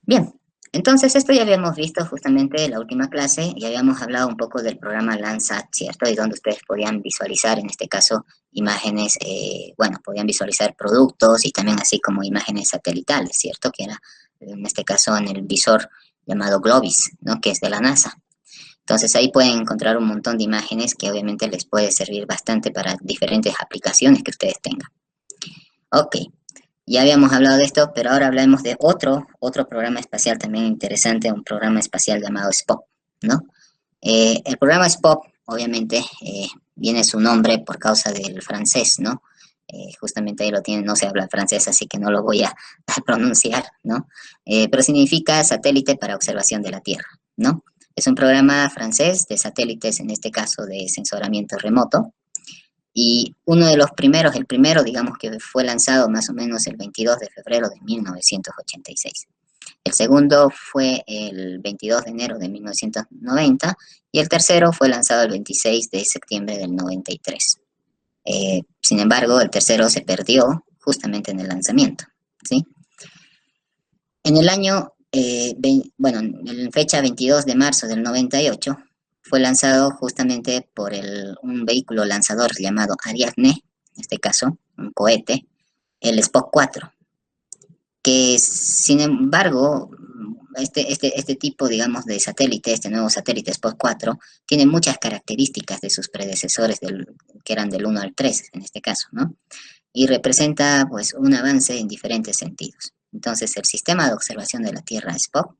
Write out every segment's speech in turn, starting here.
Bien, entonces esto ya habíamos visto justamente en la última clase y habíamos hablado un poco del programa Landsat, ¿cierto? Y donde ustedes podían visualizar, en este caso, imágenes, bueno, podían visualizar productos y también así como imágenes satelitales, ¿cierto? Que era, en este caso, en el visor llamado Globis, ¿no? Que es de la NASA. Entonces ahí pueden encontrar un montón de imágenes que obviamente les puede servir bastante para diferentes aplicaciones que ustedes tengan. Ok, ya habíamos hablado de esto, pero ahora hablemos de otro programa espacial también interesante, un programa espacial llamado SPOP, ¿no? El programa SPOP, obviamente, viene su nombre por causa del francés, ¿no? Justamente ahí lo tienen, no se habla francés, así que no lo voy a, a pronunciar, ¿no? Pero significa satélite para observación de la Tierra, ¿no? Es un programa francés de satélites, en este caso de sensoramiento remoto, y uno de los primeros, el primero, digamos que fue lanzado más o menos el 22 de febrero de 1986. El segundo fue el 22 de enero de 1990 y el tercero fue lanzado el 26 de septiembre del 93. Sin embargo, el tercero se perdió justamente en el lanzamiento, ¿sí? En el año, bueno, en fecha 22 de marzo del 98, fue lanzado justamente por un vehículo lanzador llamado Ariadne, en este caso, un cohete, el Spock 4, que sin embargo, este tipo, digamos, de satélite, este nuevo satélite Spock 4, tiene muchas características de sus predecesores que eran del 1 al 3, en este caso, ¿no? Y representa pues un avance en diferentes sentidos. Entonces, el sistema de observación de la Tierra SPOC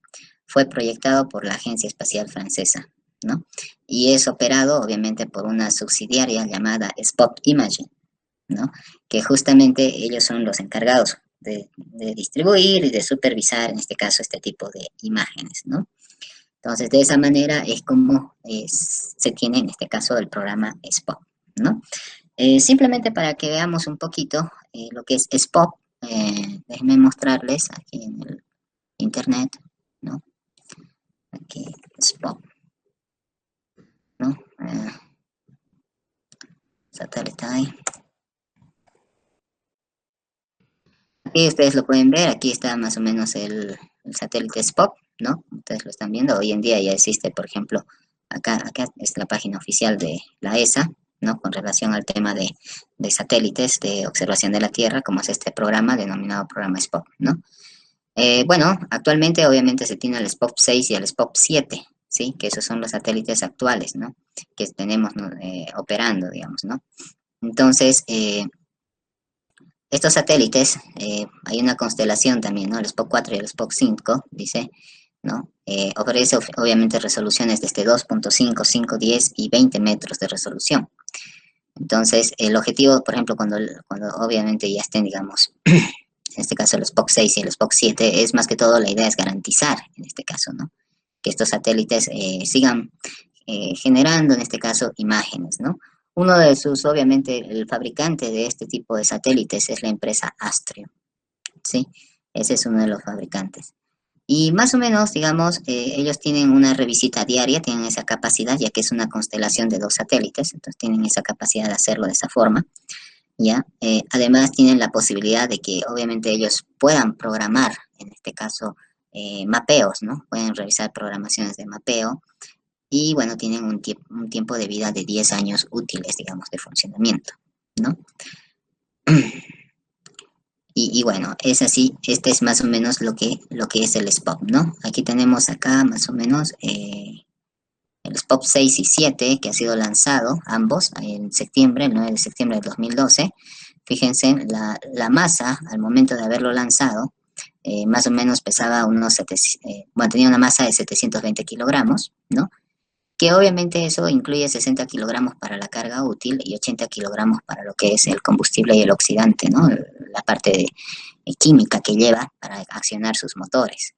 fue proyectado por la Agencia Espacial Francesa, ¿no? Y es operado obviamente por una subsidiaria llamada Spot Imaging, ¿no? Que justamente ellos son los encargados de distribuir y de supervisar, en este caso, este tipo de imágenes, ¿no? Entonces, de esa manera es como se tiene, en este caso, el programa SPOC, ¿no? Simplemente para que veamos un poquito lo que es SPOC, déjenme mostrarles aquí en el internet, ¿no? Aquí, SPOC, ¿no? Satélite ahí. Aquí ustedes lo pueden ver, aquí está más o menos el satélite SPOC, ¿no? Ustedes lo están viendo, hoy en día ya existe, por ejemplo, acá es la página oficial de la ESA, ¿no? Con relación al tema de satélites de observación de la Tierra, como es este programa denominado programa SPOC, ¿no? Bueno, actualmente obviamente se tiene el SPOC 6 y el SPOC 7, ¿sí? Que esos son los satélites actuales, ¿no? Que tenemos, ¿no? Operando, digamos, ¿no? Entonces, estos satélites, hay una constelación también, ¿no? El SPOC 4 y el SPOC 5, dice, ¿no? Ofrece obviamente resoluciones desde 2.5, 5, 10 y 20 metros de resolución. Entonces, el objetivo, por ejemplo, cuando obviamente ya estén, digamos, en este caso el SPOC 6 y el SPOC 7, es más que todo la idea es garantizar, en este caso, ¿no? Que estos satélites sigan generando, en este caso, imágenes, ¿no? Uno de sus, obviamente, el fabricante de este tipo de satélites es la empresa Astrio, ¿sí? Ese es uno de los fabricantes. Y más o menos, digamos, ellos tienen una revisita diaria, tienen esa capacidad, ya que es una constelación de dos satélites, entonces tienen esa capacidad de hacerlo de esa forma, ¿ya? Además, tienen la posibilidad de que, obviamente, ellos puedan programar, en este caso, mapeos, ¿no? Pueden revisar programaciones de mapeo, y bueno, tienen un tiempo de vida de 10 años útiles, digamos, de funcionamiento, ¿no? Y bueno, es así, este es más o menos lo que es el SPOP, ¿no? Aquí tenemos acá más o menos el SPOP 6 y 7 que ha sido lanzado, ambos, en septiembre, el 9 de septiembre de 2012. Fíjense, la masa al momento de haberlo lanzado, más o menos pesaba unos, bueno, tenía una masa de 720 kilogramos, ¿no? Que obviamente eso incluye 60 kilogramos para la carga útil y 80 kilogramos para lo que es el combustible y el oxidante, ¿no? La parte química que lleva para accionar sus motores.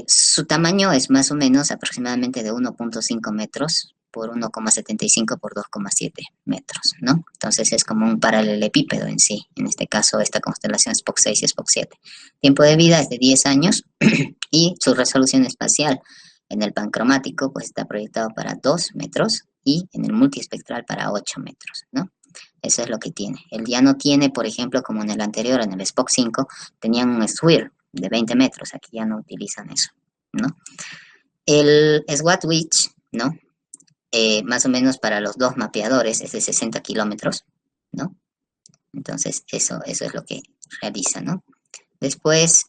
Su tamaño es más o menos aproximadamente de 1.5 metros por 1,75 por 2,7 metros, ¿no? Entonces es como un paralelepípedo en sí, en este caso esta constelación Spock 6 y Spock 7. Tiempo de vida es de 10 años y su resolución espacial en el pancromático pues está proyectado para 2 metros y en el multiespectral para 8 metros, ¿no? Eso es lo que tiene. Él ya no tiene, por ejemplo, como en el anterior, en el Spock 5, tenían un SWIR, de 20 metros, aquí ya no utilizan eso, ¿no? El SWAT-Witch, ¿no? Más o menos para los dos mapeadores es de 60 kilómetros, ¿no? Entonces, eso es lo que realiza, ¿no? Después,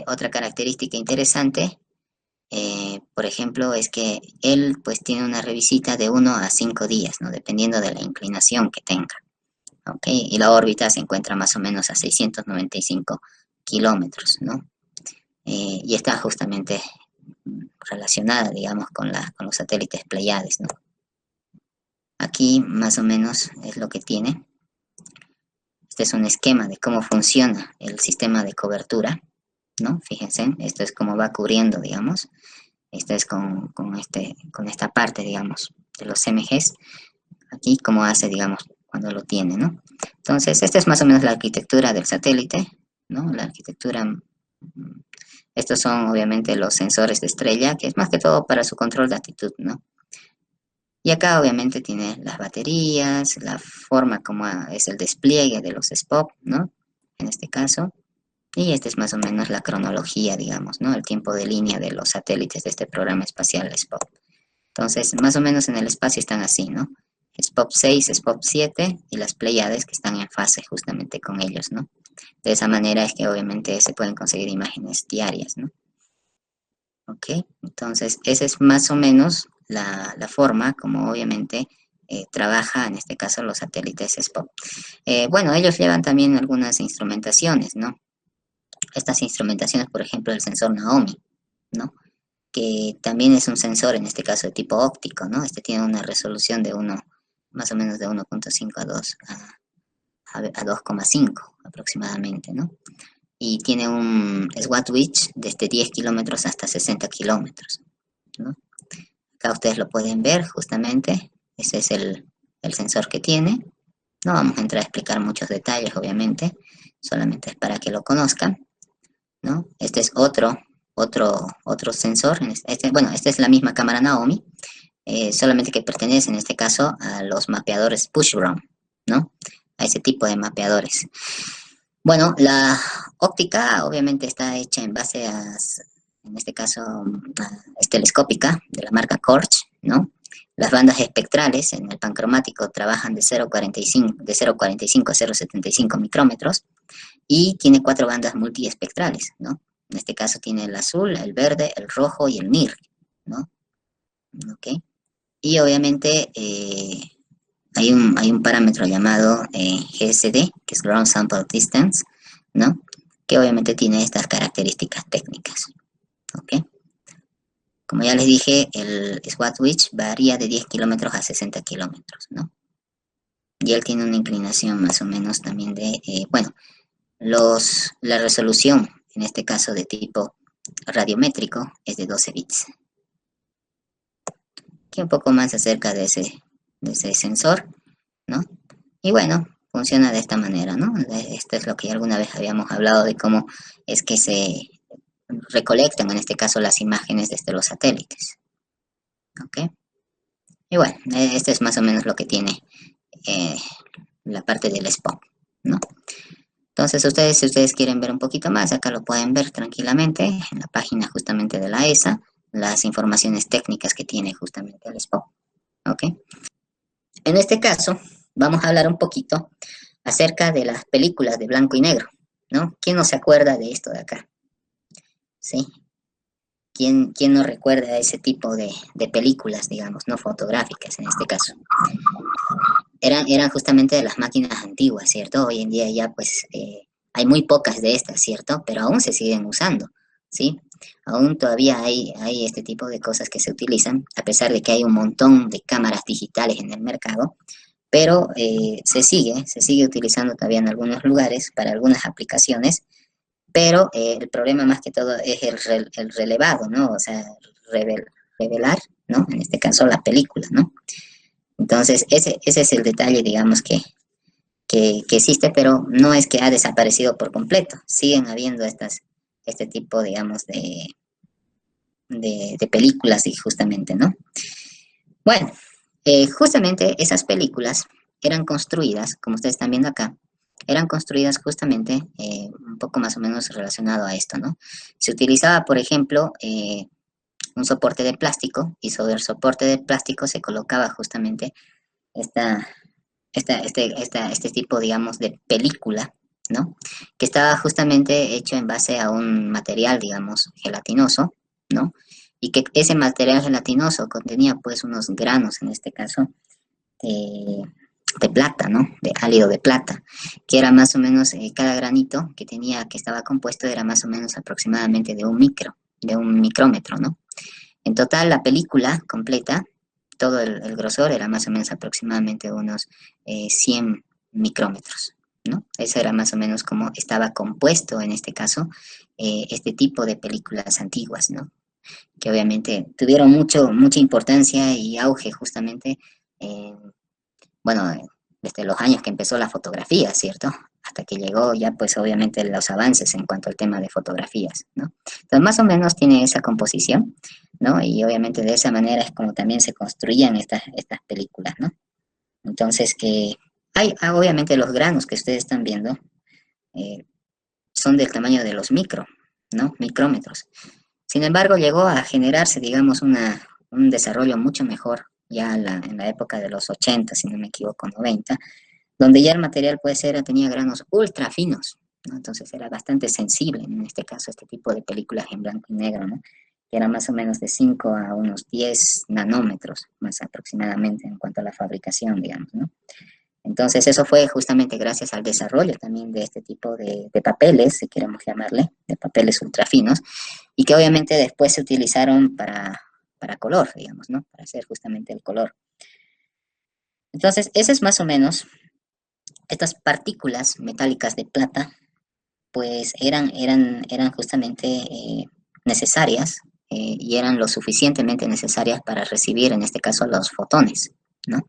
otra característica interesante, por ejemplo, es que él pues tiene una revisita de 1 a 5 días, ¿no? Dependiendo de la inclinación que tenga, ¿ok? Y la órbita se encuentra más o menos a 695 kilómetros, ¿no? Y está justamente relacionada, digamos, con los satélites Pleiades, ¿no? Aquí más o menos es lo que tiene. Este es un esquema de cómo funciona el sistema de cobertura, ¿no? Fíjense, esto es como va cubriendo, digamos. Esto es con esta parte, digamos, de los MGs. Aquí cómo hace, digamos, cuando lo tiene, ¿no? Entonces, esta es más o menos la arquitectura del satélite, ¿no? La arquitectura. Estos son obviamente los sensores de estrella, que es más que todo para su control de actitud, ¿no? Y acá obviamente tiene las baterías, la forma como es el despliegue de los SPOP, ¿no? En este caso. Y esta es más o menos la cronología, digamos, ¿no? El tiempo de línea de los satélites de este programa espacial SPOP. Entonces, más o menos en el espacio están así, ¿no? SPOP 6, SPOP 7 y las Pleiades que están en fase justamente con ellos, ¿no? De esa manera es que obviamente se pueden conseguir imágenes diarias, ¿no? Ok, entonces esa es más o menos la forma como obviamente trabaja en este caso los satélites SPOP. Bueno, ellos llevan también algunas instrumentaciones, ¿no? Estas instrumentaciones, por ejemplo, el sensor Naomi, ¿no? Que también es un sensor, en este caso de tipo óptico, ¿no? Este tiene una resolución de más o menos de 1.5 a 2 a 2,5 aproximadamente, ¿no? Y tiene un SWAT-Witch desde 10 kilómetros hasta 60 kilómetros, ¿no? Acá ustedes lo pueden ver justamente, ese es el sensor que tiene. No vamos a entrar a explicar muchos detalles, obviamente, solamente es para que lo conozcan, ¿no? Este es otro sensor, bueno, esta es la misma cámara Naomi, solamente que pertenece en este caso a los mapeadores Push Brown, ¿no? A ese tipo de mapeadores. Bueno, la óptica obviamente está hecha en base en este caso, es telescópica de la marca Corch, ¿no? Las bandas espectrales en el pancromático trabajan de 0,45 a 0,75 micrómetros y tiene 4 bandas multiespectrales, ¿no? En este caso tiene el azul, el verde, el rojo y el NIR, ¿no? ¿Ok? Y obviamente hay un parámetro llamado GSD, que es Ground Sample Distance, ¿no? Que obviamente tiene estas características técnicas, ¿ok? Como ya les dije, el SWAT-Witch varía de 10 kilómetros a 60 kilómetros, ¿no? Y él tiene una inclinación más o menos también bueno, la resolución, en este caso de tipo radiométrico, es de 12 bits. Aquí un poco más acerca de ese sensor, ¿no? Y bueno, funciona de esta manera, ¿no? Esto es lo que alguna vez habíamos hablado de cómo es que se recolectan, en este caso, las imágenes desde los satélites, ¿ok? Y bueno, esto es más o menos lo que tiene eh, la parte del SPOP, ¿no? Entonces, si ustedes quieren ver un poquito más, acá lo pueden ver tranquilamente en la página justamente de la ESA, las informaciones técnicas que tiene justamente el SPOP, ¿ok? En este caso, vamos a hablar un poquito acerca de las películas de blanco y negro, ¿no? ¿Quién no se acuerda de esto de acá? ¿Sí? ¿Quién no recuerda ese tipo de películas, digamos, no fotográficas en este caso? Eran justamente de las máquinas antiguas, ¿cierto? Hoy en día ya pues hay muy pocas de estas, ¿cierto? Pero aún se siguen usando, ¿sí? Aún todavía hay este tipo de cosas que se utilizan, a pesar de que hay un montón de cámaras digitales en el mercado, pero se sigue utilizando todavía en algunos lugares para algunas aplicaciones, pero el problema más que todo es el relevado, ¿no? O sea, revelar, ¿no? En este caso la película, ¿no? Entonces, ese es el detalle, digamos, que existe, pero no es que ha desaparecido por completo. Siguen habiendo este tipo, digamos, de películas y justamente, ¿no? Bueno, justamente esas películas eran construidas, como ustedes están viendo acá, eran construidas justamente un poco más o menos relacionado a esto, ¿no? Se utilizaba, por ejemplo, un soporte de plástico y sobre el soporte de plástico se colocaba justamente esta, este tipo, digamos, de película, ¿no? Que estaba justamente hecho en base a un material, digamos, gelatinoso, ¿no? Y que ese material gelatinoso contenía pues unos granos, en este caso, de, de plata, ¿no? De álido de plata, que era más o menos, cada granito que tenía, que estaba compuesto era más o menos aproximadamente de un micrómetro, ¿no? En total, la película completa, todo el grosor era más o menos aproximadamente unos 100 micrómetros, ¿no? Eso era más o menos como estaba compuesto, en este caso, este tipo de películas antiguas, ¿no? Que obviamente tuvieron mucha importancia y auge justamente, eh, bueno, desde los años que empezó la fotografía, ¿cierto? Hasta que llegó ya, pues obviamente los avances en cuanto al tema de fotografías, ¿no? Entonces, más o menos tiene esa composición, ¿no? Y obviamente de esa manera es como también se construían estas películas, ¿no? Entonces, que hay, obviamente los granos que ustedes están viendo eh, son del tamaño de los ¿no? Micrómetros. Sin embargo, llegó a generarse, digamos, un desarrollo mucho mejor ya en la época de los 80, si no me equivoco, 90, donde ya el material puede ser, tenía granos ultra finos, ¿no? Entonces era bastante sensible, en este caso, este tipo de películas en blanco y negro, ¿no? Que era más o menos de 5 a unos 10 nanómetros, más aproximadamente en cuanto a la fabricación, digamos, ¿no? Entonces eso fue justamente gracias al desarrollo también de este tipo de papeles, si queremos llamarle, de papeles ultra finos, y que obviamente después se utilizaron para color, digamos, ¿no? Para hacer justamente el color. Entonces, ese es más o menos, estas partículas metálicas de plata pues eran justamente necesarias y eran lo suficientemente necesarias para recibir, en este caso, los fotones, ¿no?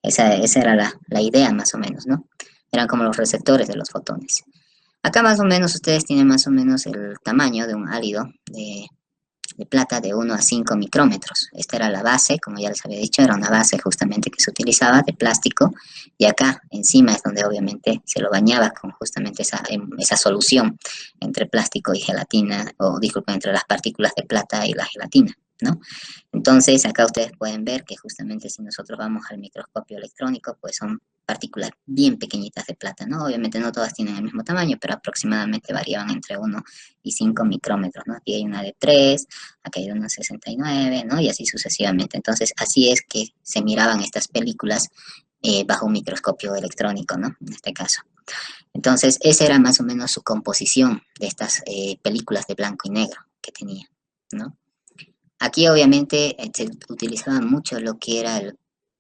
Esa era la idea más o menos, ¿no? Eran como los receptores de los fotones. Acá más o menos ustedes tienen más o menos el tamaño de un álido de plata de 1 a 5 micrómetros. Esta era la base, como ya les había dicho, era una base justamente que se utilizaba de plástico y acá encima es donde obviamente se lo bañaba con justamente esa solución entre plástico y gelatina, o disculpen, entre las partículas de plata y la gelatina, ¿no? Entonces acá ustedes pueden ver que justamente si nosotros vamos al microscopio electrónico, pues son partículas bien pequeñitas de plata, ¿no? Obviamente no todas tienen el mismo tamaño, pero aproximadamente variaban entre 1 y 5 micrómetros, ¿no? Aquí hay una de 3, acá hay una 69, ¿no? Y así sucesivamente. Entonces, así es que se miraban estas películas bajo un microscopio electrónico, ¿no? En este caso. Entonces, esa era más o menos su composición de estas películas de blanco y negro que tenía, ¿no? Aquí obviamente se utilizaba mucho lo que era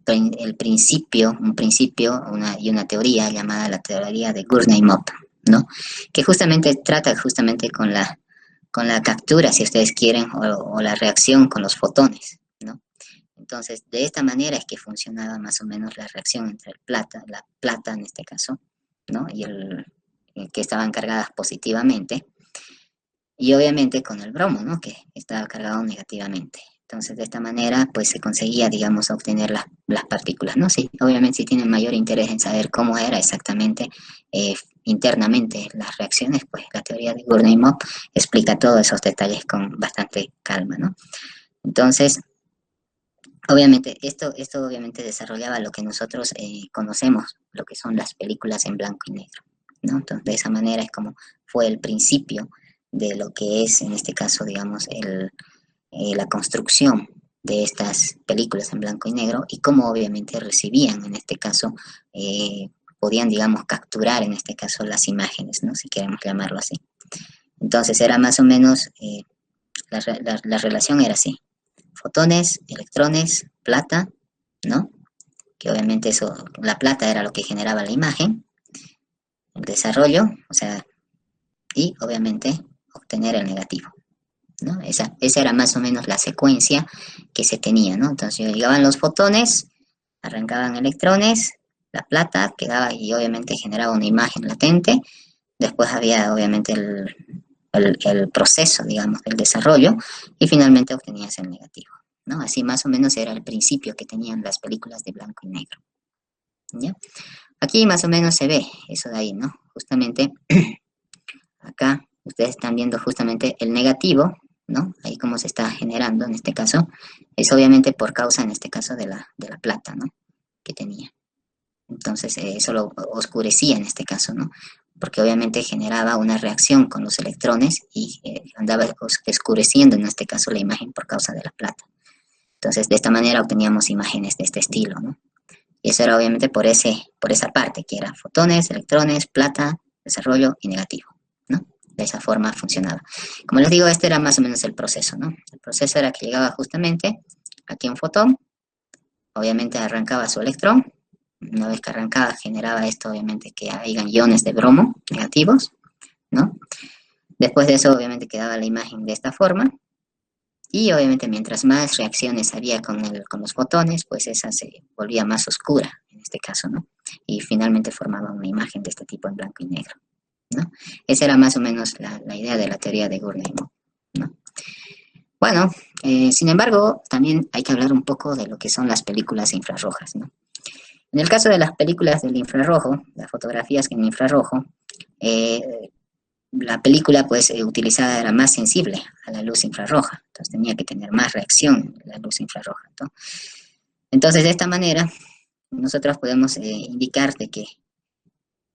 el principio, un principio y una teoría llamada la teoría de Gurney-Mopp, ¿no? Que justamente trata justamente con la captura, si ustedes quieren, o la reacción con los fotones, ¿no? Entonces, de esta manera es que funcionaba más o menos la reacción entre la plata en este caso, ¿no? Y el que estaban cargadas positivamente, y obviamente con el bromo, ¿no? Que estaba cargado negativamente. Entonces, de esta manera, pues se conseguía, digamos, obtener las partículas, ¿no? Sí, obviamente si tienen mayor interés en saber cómo era exactamente internamente las reacciones, pues la teoría de Gurney-Mopp explica todos esos detalles con bastante calma, ¿no? Entonces, obviamente, esto obviamente desarrollaba lo que nosotros conocemos, lo que son las películas en blanco y negro, ¿no? Entonces, de esa manera es como fue el principio de lo que es, en este caso, digamos, la construcción de estas películas en blanco y negro y cómo obviamente recibían, en este caso, podían, digamos, capturar, en este caso, las imágenes, ¿no? Si queremos llamarlo así. Entonces, era más o menos, la relación era así. Fotones, electrones, plata, ¿no? Que obviamente eso, la plata era lo que generaba la imagen, el desarrollo, o sea, y obviamente obtener el negativo, ¿no? Esa era más o menos la secuencia que se tenía, ¿no? Entonces llegaban los fotones, arrancaban electrones, la plata quedaba y obviamente generaba una imagen latente, después había obviamente el proceso, digamos, del desarrollo, y finalmente obtenías el negativo, ¿no? Así más o menos era el principio que tenían las películas de blanco y negro, ¿ya? Aquí más o menos se ve eso de ahí, ¿no? Justamente acá ustedes están viendo justamente el negativo, ¿no? Ahí cómo se está generando en este caso. Es obviamente por causa, en este caso, de la plata, ¿no? Que tenía. Entonces, eso lo oscurecía en este caso, ¿no? Porque obviamente generaba una reacción con los electrones y andaba oscureciendo en este caso la imagen por causa de la plata. Entonces, de esta manera obteníamos imágenes de este estilo, ¿no? Y eso era obviamente por esa parte, que era fotones, electrones, plata, desarrollo y negativo, ¿no? De esa forma funcionaba. Como les digo, este era más o menos el proceso, ¿no? El proceso era que llegaba justamente aquí un fotón, obviamente arrancaba su electrón, una vez que arrancaba generaba esto, obviamente que hayan iones de bromo negativos, ¿no? Después de eso, obviamente quedaba la imagen de esta forma, y obviamente mientras más reacciones había con los fotones, pues esa se volvía más oscura, en este caso, ¿no? Y finalmente formaba una imagen de este tipo en blanco y negro, ¿no? Esa era más o menos la idea de la teoría de Gurdjieff, ¿no? Bueno, sin embargo, también hay que hablar un poco de lo que son las películas infrarrojas, ¿no? En el caso de las películas del infrarrojo, las fotografías en infrarrojo, eh, la película pues utilizada era más sensible a la luz infrarroja, entonces tenía que tener más reacción a la luz infrarroja, ¿no? Entonces de esta manera nosotros podemos indicar de que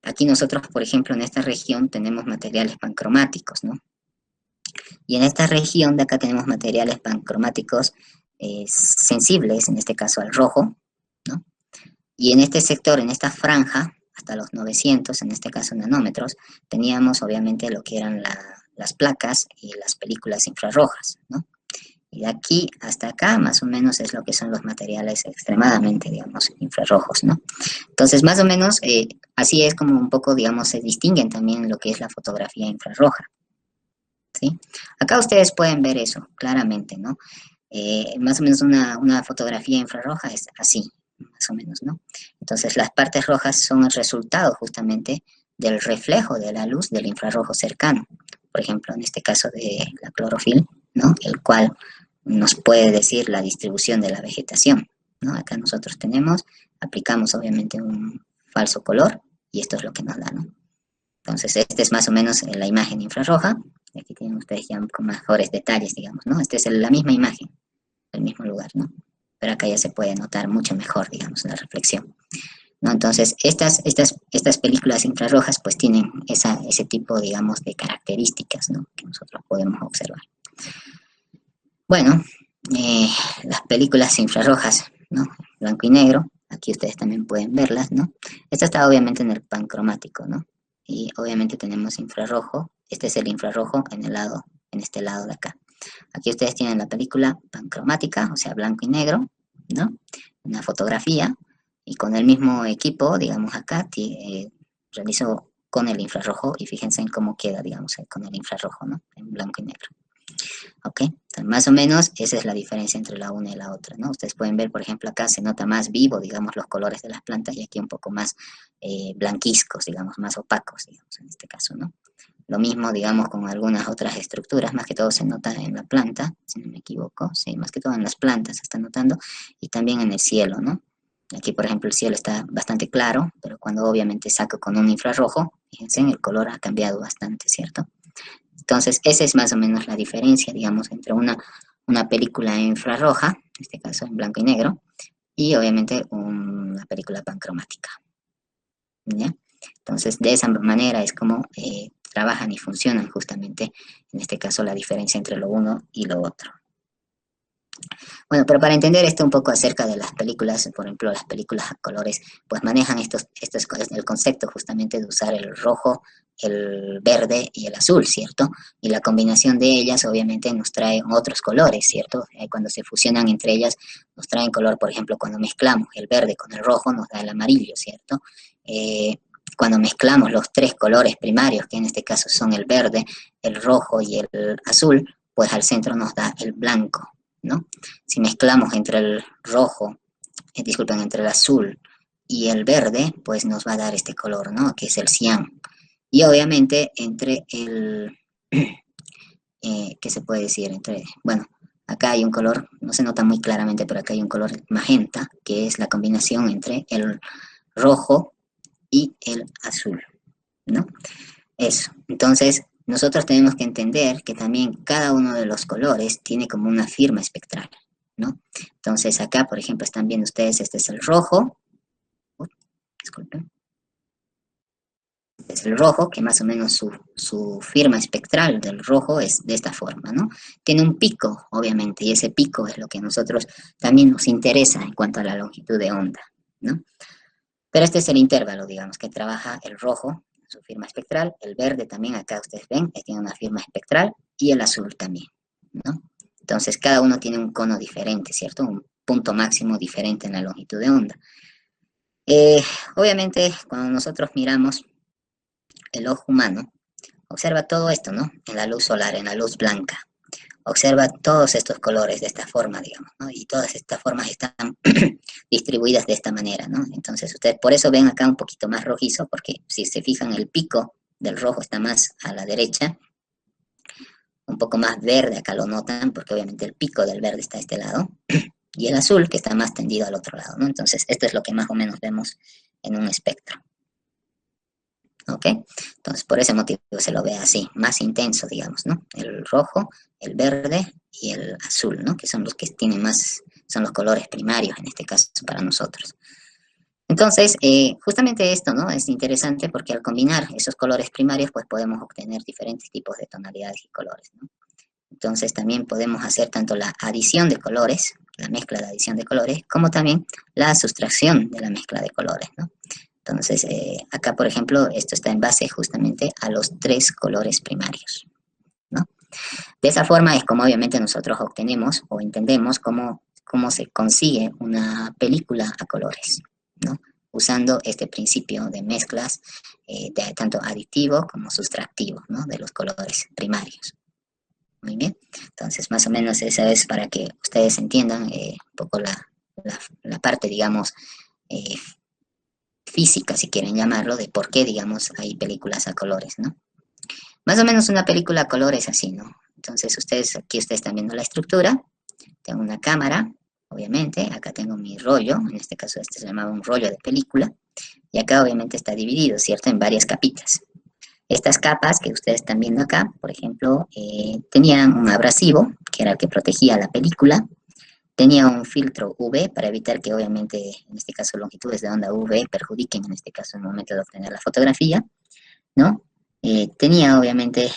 aquí nosotros, por ejemplo, en esta región tenemos materiales pancromáticos, ¿no? Y en esta región de acá tenemos materiales pancromáticos sensibles, en este caso al rojo, ¿no? Y en este sector, en esta franja, hasta los 900, en este caso nanómetros, teníamos obviamente lo que eran las placas y las películas infrarrojas, ¿no? Y de aquí hasta acá, más o menos, es lo que son los materiales extremadamente, digamos, infrarrojos, ¿no? Entonces, más o menos, así es como un poco, digamos, se distinguen también lo que es la fotografía infrarroja, ¿sí? Acá ustedes pueden ver eso claramente, ¿no? Más o menos una fotografía infrarroja es así, más o menos, ¿no? Entonces las partes rojas son el resultado justamente del reflejo de la luz del infrarrojo cercano. Por ejemplo, en este caso de la clorofil, ¿no? El cual nos puede decir la distribución de la vegetación, ¿no? Acá nosotros aplicamos obviamente un falso color y esto es lo que nos da, ¿no? Entonces, esta es más o menos la imagen infrarroja. Aquí tienen ustedes ya con mejores detalles, digamos, ¿no? Esta es la misma imagen, el mismo lugar, ¿no? Pero acá ya se puede notar mucho mejor, digamos, la reflexión, ¿no? Entonces, estas películas infrarrojas pues tienen ese tipo, digamos, de características, ¿no? Que nosotros podemos observar. Bueno, las películas infrarrojas, ¿no? Blanco y negro, aquí ustedes también pueden verlas, ¿no? Esta está obviamente en el pancromático, ¿no? Y obviamente tenemos infrarrojo, este es el infrarrojo en este lado de acá. Aquí ustedes tienen la película pancromática, o sea, blanco y negro, ¿no? Una fotografía, y con el mismo equipo, digamos acá, realizo con el infrarrojo, y fíjense en cómo queda, digamos, con el infrarrojo, ¿no? En blanco y negro. ¿Ok? Entonces, más o menos esa es la diferencia entre la una y la otra, ¿no? Ustedes pueden ver, por ejemplo, acá se nota más vivo, digamos, los colores de las plantas, y aquí un poco más blanquizcos, digamos, más opacos, digamos, en este caso, ¿no? Lo mismo, digamos, con algunas otras estructuras, más que todo se nota en la planta, si no me equivoco, sí, más que todo en las plantas se está notando, y también en el cielo, ¿no? Aquí, por ejemplo, el cielo está bastante claro, pero cuando obviamente saco con un infrarrojo, fíjense, el color ha cambiado bastante, ¿cierto? Entonces, esa es más o menos la diferencia, digamos, entre una película infrarroja, en este caso en blanco y negro, y obviamente una película pancromática, ¿ya? Entonces, de esa manera es como trabajan y funcionan justamente, en este caso, la diferencia entre lo uno y lo otro. Bueno, pero para entender esto un poco acerca de las películas, por ejemplo, las películas a colores, pues manejan el concepto justamente de usar el rojo, el verde y el azul, ¿cierto? Y la combinación de ellas obviamente nos trae otros colores, ¿cierto? Cuando se fusionan entre ellas nos traen color, por ejemplo, cuando mezclamos el verde con el rojo nos da el amarillo, ¿cierto? Cuando mezclamos los tres colores primarios, que en este caso son el verde, el rojo y el azul, pues al centro nos da el blanco, ¿no? Si mezclamos entre el rojo, disculpen, entre el azul y el verde, pues nos va a dar este color, ¿no? Que es el cian. Y obviamente entre ¿qué se puede decir? Bueno, acá hay un color, no se nota muy claramente, pero acá hay un color magenta, que es la combinación entre el rojo y el azul, ¿no? Eso. Entonces, nosotros tenemos que entender que también cada uno de los colores tiene como una firma espectral, ¿no? Entonces, acá, por ejemplo, están viendo ustedes, este es el rojo. Disculpen. Es el rojo, que más o menos su firma espectral del rojo es de esta forma, ¿no? Tiene un pico, obviamente, y ese pico es lo que a nosotros también nos interesa en cuanto a la longitud de onda, ¿no? Pero este es el intervalo, digamos, que trabaja el rojo, su firma espectral, el verde también, acá ustedes ven, que tiene una firma espectral, y el azul también, ¿no? Entonces, cada uno tiene un cono diferente, ¿cierto? Un punto máximo diferente en la longitud de onda. Eh, Obviamente, cuando nosotros miramos el ojo humano, observa todo esto, ¿no? En la luz solar, en la luz blanca. Observa todos estos colores de esta forma, digamos, ¿no? Y todas estas formas están distribuidas de esta manera, ¿no? Entonces, ustedes por eso ven acá un poquito más rojizo, porque si se fijan, el pico del rojo está más a la derecha, un poco más verde, acá lo notan, porque obviamente el pico del verde está a este lado, y el azul que está más tendido al otro lado, ¿no? Entonces, esto es lo que más o menos vemos en un espectro. ¿Ok? Entonces, por ese motivo se lo ve así, más intenso, digamos, ¿no? El rojo, el verde y el azul, ¿no? Que son los que tienen más, son los colores primarios en este caso para nosotros. Entonces, justamente esto, ¿no? Es interesante porque al combinar esos colores primarios, pues podemos obtener diferentes tipos de tonalidades y colores, ¿no? Entonces, también podemos hacer tanto la adición de colores, la mezcla de adición de colores, como también la sustracción de la mezcla de colores, ¿no? Entonces, acá, por ejemplo, esto está en base justamente a los tres colores primarios, ¿no? De esa forma es como obviamente nosotros obtenemos o entendemos cómo se consigue una película a colores, ¿no? Usando este principio de mezclas de tanto aditivo como sustractivo, ¿no? De los colores primarios. Muy bien. Entonces, más o menos esa es para que ustedes entiendan un poco la parte, digamos, eh, física, si quieren llamarlo, de por qué, digamos, hay películas a colores, ¿no? Más o menos una película a colores así, ¿no? Entonces, aquí ustedes están viendo la estructura, tengo una cámara, obviamente, acá tengo mi rollo, en este caso este se llamaba un rollo de película, y acá obviamente está dividido, ¿cierto?, en varias capitas. Estas capas que ustedes están viendo acá, por ejemplo, tenían un abrasivo, que era el que protegía la película, tenía un filtro UV para evitar que obviamente, en este caso, longitudes de onda UV perjudiquen, en este caso, el momento de obtener la fotografía, ¿no? Tenía obviamente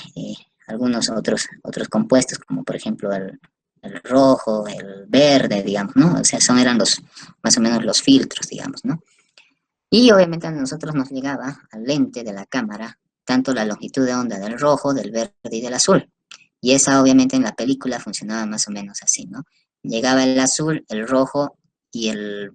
algunos otros compuestos, como por ejemplo el rojo, el verde, digamos, ¿no? O sea, eran más o menos los filtros, digamos, ¿no? Y obviamente a nosotros nos llegaba al lente de la cámara tanto la longitud de onda del rojo, del verde y del azul. Y esa obviamente en la película funcionaba más o menos así, ¿no? Llegaba el azul, el rojo y el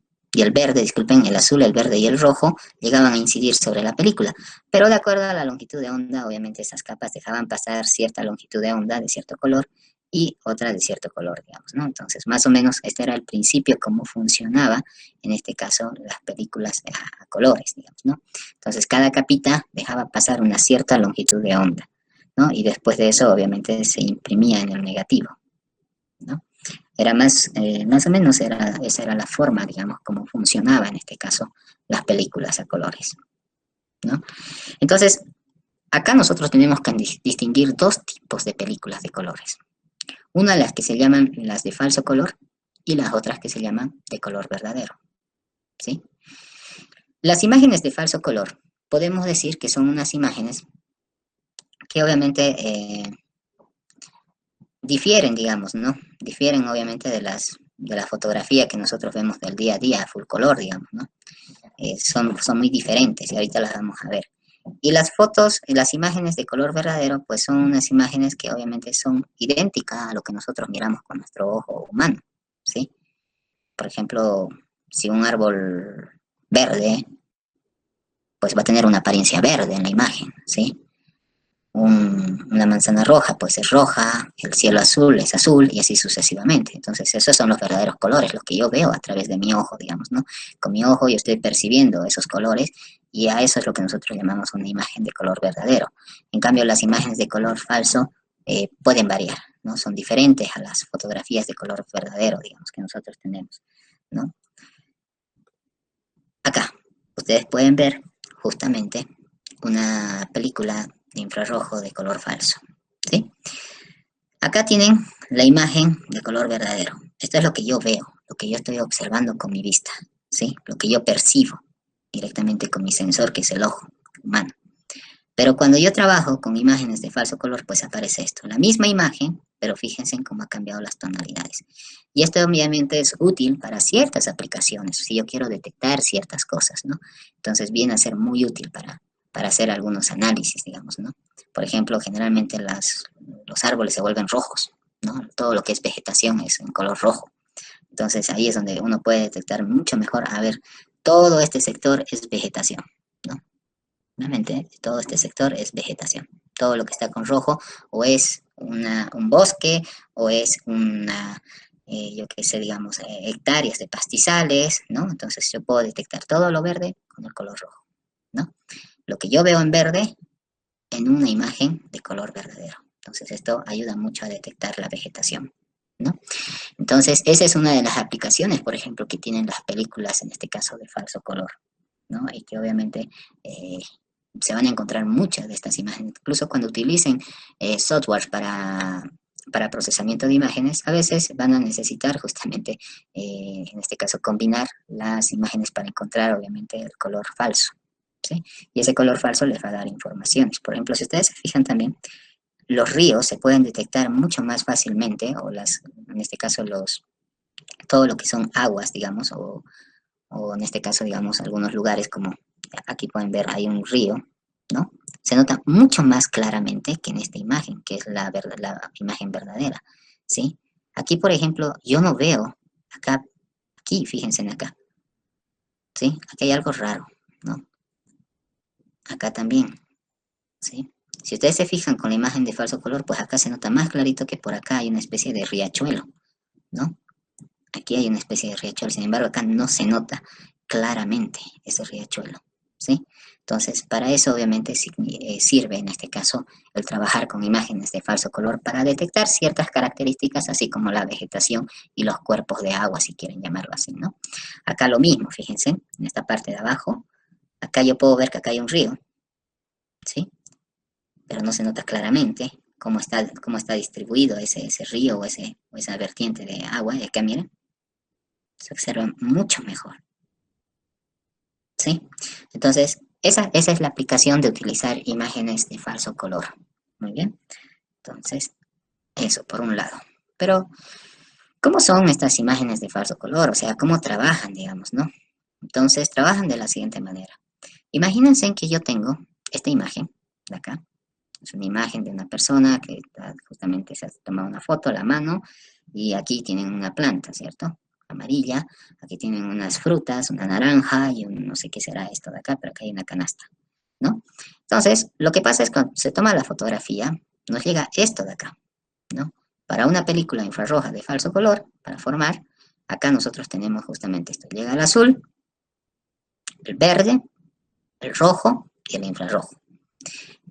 verde, disculpen, el azul, el verde y el rojo llegaban a incidir sobre la película. Pero de acuerdo a la longitud de onda, obviamente esas capas dejaban pasar cierta longitud de onda de cierto color y otra de cierto color, digamos, ¿no? Entonces, más o menos este era el principio, cómo funcionaba, en este caso, las películas a colores, digamos, ¿no? Entonces, cada capita dejaba pasar una cierta longitud de onda, ¿no? Y después de eso, obviamente, se imprimía en el negativo, ¿no? Era más o menos, esa era la forma, digamos, cómo funcionaba, en este caso, las películas a colores, ¿no? Entonces, acá nosotros tenemos que distinguir dos tipos de películas de colores. Una, las que se llaman las de falso color y las otras que se llaman de color verdadero, ¿sí? Las imágenes de falso color, podemos decir que son unas imágenes que obviamente difieren, digamos, ¿no? Difieren obviamente de la fotografía que nosotros vemos del día a día, full color, digamos, ¿no? Son muy diferentes y ahorita las vamos a ver. Y las fotos, las imágenes de color verdadero, pues son unas imágenes que obviamente son idénticas a lo que nosotros miramos con nuestro ojo humano, ¿sí? Por ejemplo, si un árbol verde, pues va a tener una apariencia verde en la imagen, ¿sí? Una manzana roja, pues es roja, el cielo azul es azul y así sucesivamente. Entonces, esos son los verdaderos colores, los que yo veo a través de mi ojo, digamos, ¿no? Con mi ojo yo estoy percibiendo esos colores y a eso es lo que nosotros llamamos una imagen de color verdadero. En cambio, las imágenes de color falso pueden variar, ¿no? Son diferentes a las fotografías de color verdadero, digamos, que nosotros tenemos, ¿no? Acá, ustedes pueden ver justamente una película de infrarrojo de color falso, ¿sí? Acá tienen la imagen de color verdadero. Esto es lo que yo veo, lo que yo estoy observando con mi vista, ¿sí? Lo que yo percibo directamente con mi sensor, que es el ojo humano. Pero cuando yo trabajo con imágenes de falso color, pues aparece esto, la misma imagen, pero fíjense en cómo ha cambiado las tonalidades. Y esto obviamente es útil para ciertas aplicaciones, si yo quiero detectar ciertas cosas, ¿no? Entonces viene a ser muy útil para hacer algunos análisis, digamos, ¿no? Por ejemplo, generalmente los árboles se vuelven rojos, ¿no? Todo lo que es vegetación es en color rojo. Entonces ahí es donde uno puede detectar mucho mejor, a ver, todo este sector es vegetación, ¿no? Realmente todo este sector es vegetación. Todo lo que está con rojo o es un bosque o es yo qué sé, digamos, hectáreas de pastizales, ¿no? Entonces yo puedo detectar todo lo verde con el color rojo, ¿no? Lo que yo veo en verde en una imagen de color verdadero. Entonces esto ayuda mucho a detectar la vegetación, ¿no? Entonces esa es una de las aplicaciones, por ejemplo, que tienen las películas, en este caso de falso color, ¿no? Y que obviamente se van a encontrar muchas de estas imágenes. Incluso cuando utilicen software para procesamiento de imágenes, a veces van a necesitar justamente, en este caso, combinar las imágenes para encontrar, obviamente, el color falso, ¿sí? Y ese color falso les va a dar informaciones. Por ejemplo, si ustedes se fijan también, los ríos se pueden detectar mucho más fácilmente, o en este caso, todo lo que son aguas, digamos, o en este caso, digamos, algunos lugares como aquí pueden ver, hay un río, ¿no? Se nota mucho más claramente que en esta imagen, que es la imagen verdadera, ¿sí? Aquí, por ejemplo, yo no veo, aquí, fíjense en acá, ¿sí? Aquí hay algo raro, ¿no? Acá también, ¿sí? Si ustedes se fijan con la imagen de falso color, pues acá se nota más clarito que por acá hay una especie de riachuelo, ¿no? Aquí hay una especie de riachuelo, sin embargo, acá no se nota claramente ese riachuelo, ¿sí? Entonces, para eso obviamente sirve en este caso el trabajar con imágenes de falso color para detectar ciertas características, así como la vegetación y los cuerpos de agua, si quieren llamarlo así, ¿no? Acá lo mismo, fíjense, en esta parte de abajo, acá yo puedo ver que acá hay un río, ¿sí? Pero no se nota claramente cómo está distribuido ese río o esa vertiente de agua, y acá miren, se observa mucho mejor, ¿sí? Entonces, esa es la aplicación de utilizar imágenes de falso color. Muy bien. Entonces, eso por un lado. Pero, ¿cómo son estas imágenes de falso color? O sea, ¿cómo trabajan, digamos, no? Entonces, trabajan de la siguiente manera. Imagínense que yo tengo esta imagen de acá. Es una imagen de una persona que justamente se ha tomado una foto a la mano y aquí tienen una planta, ¿cierto? Amarilla, aquí tienen unas frutas, una naranja y no sé qué será esto de acá, pero acá hay una canasta, ¿no? Entonces, lo que pasa es que cuando se toma la fotografía, nos llega esto de acá, ¿no? Para una película infrarroja de falso color, para formar, acá nosotros tenemos justamente esto. Llega el azul, el verde, el rojo y el infrarrojo.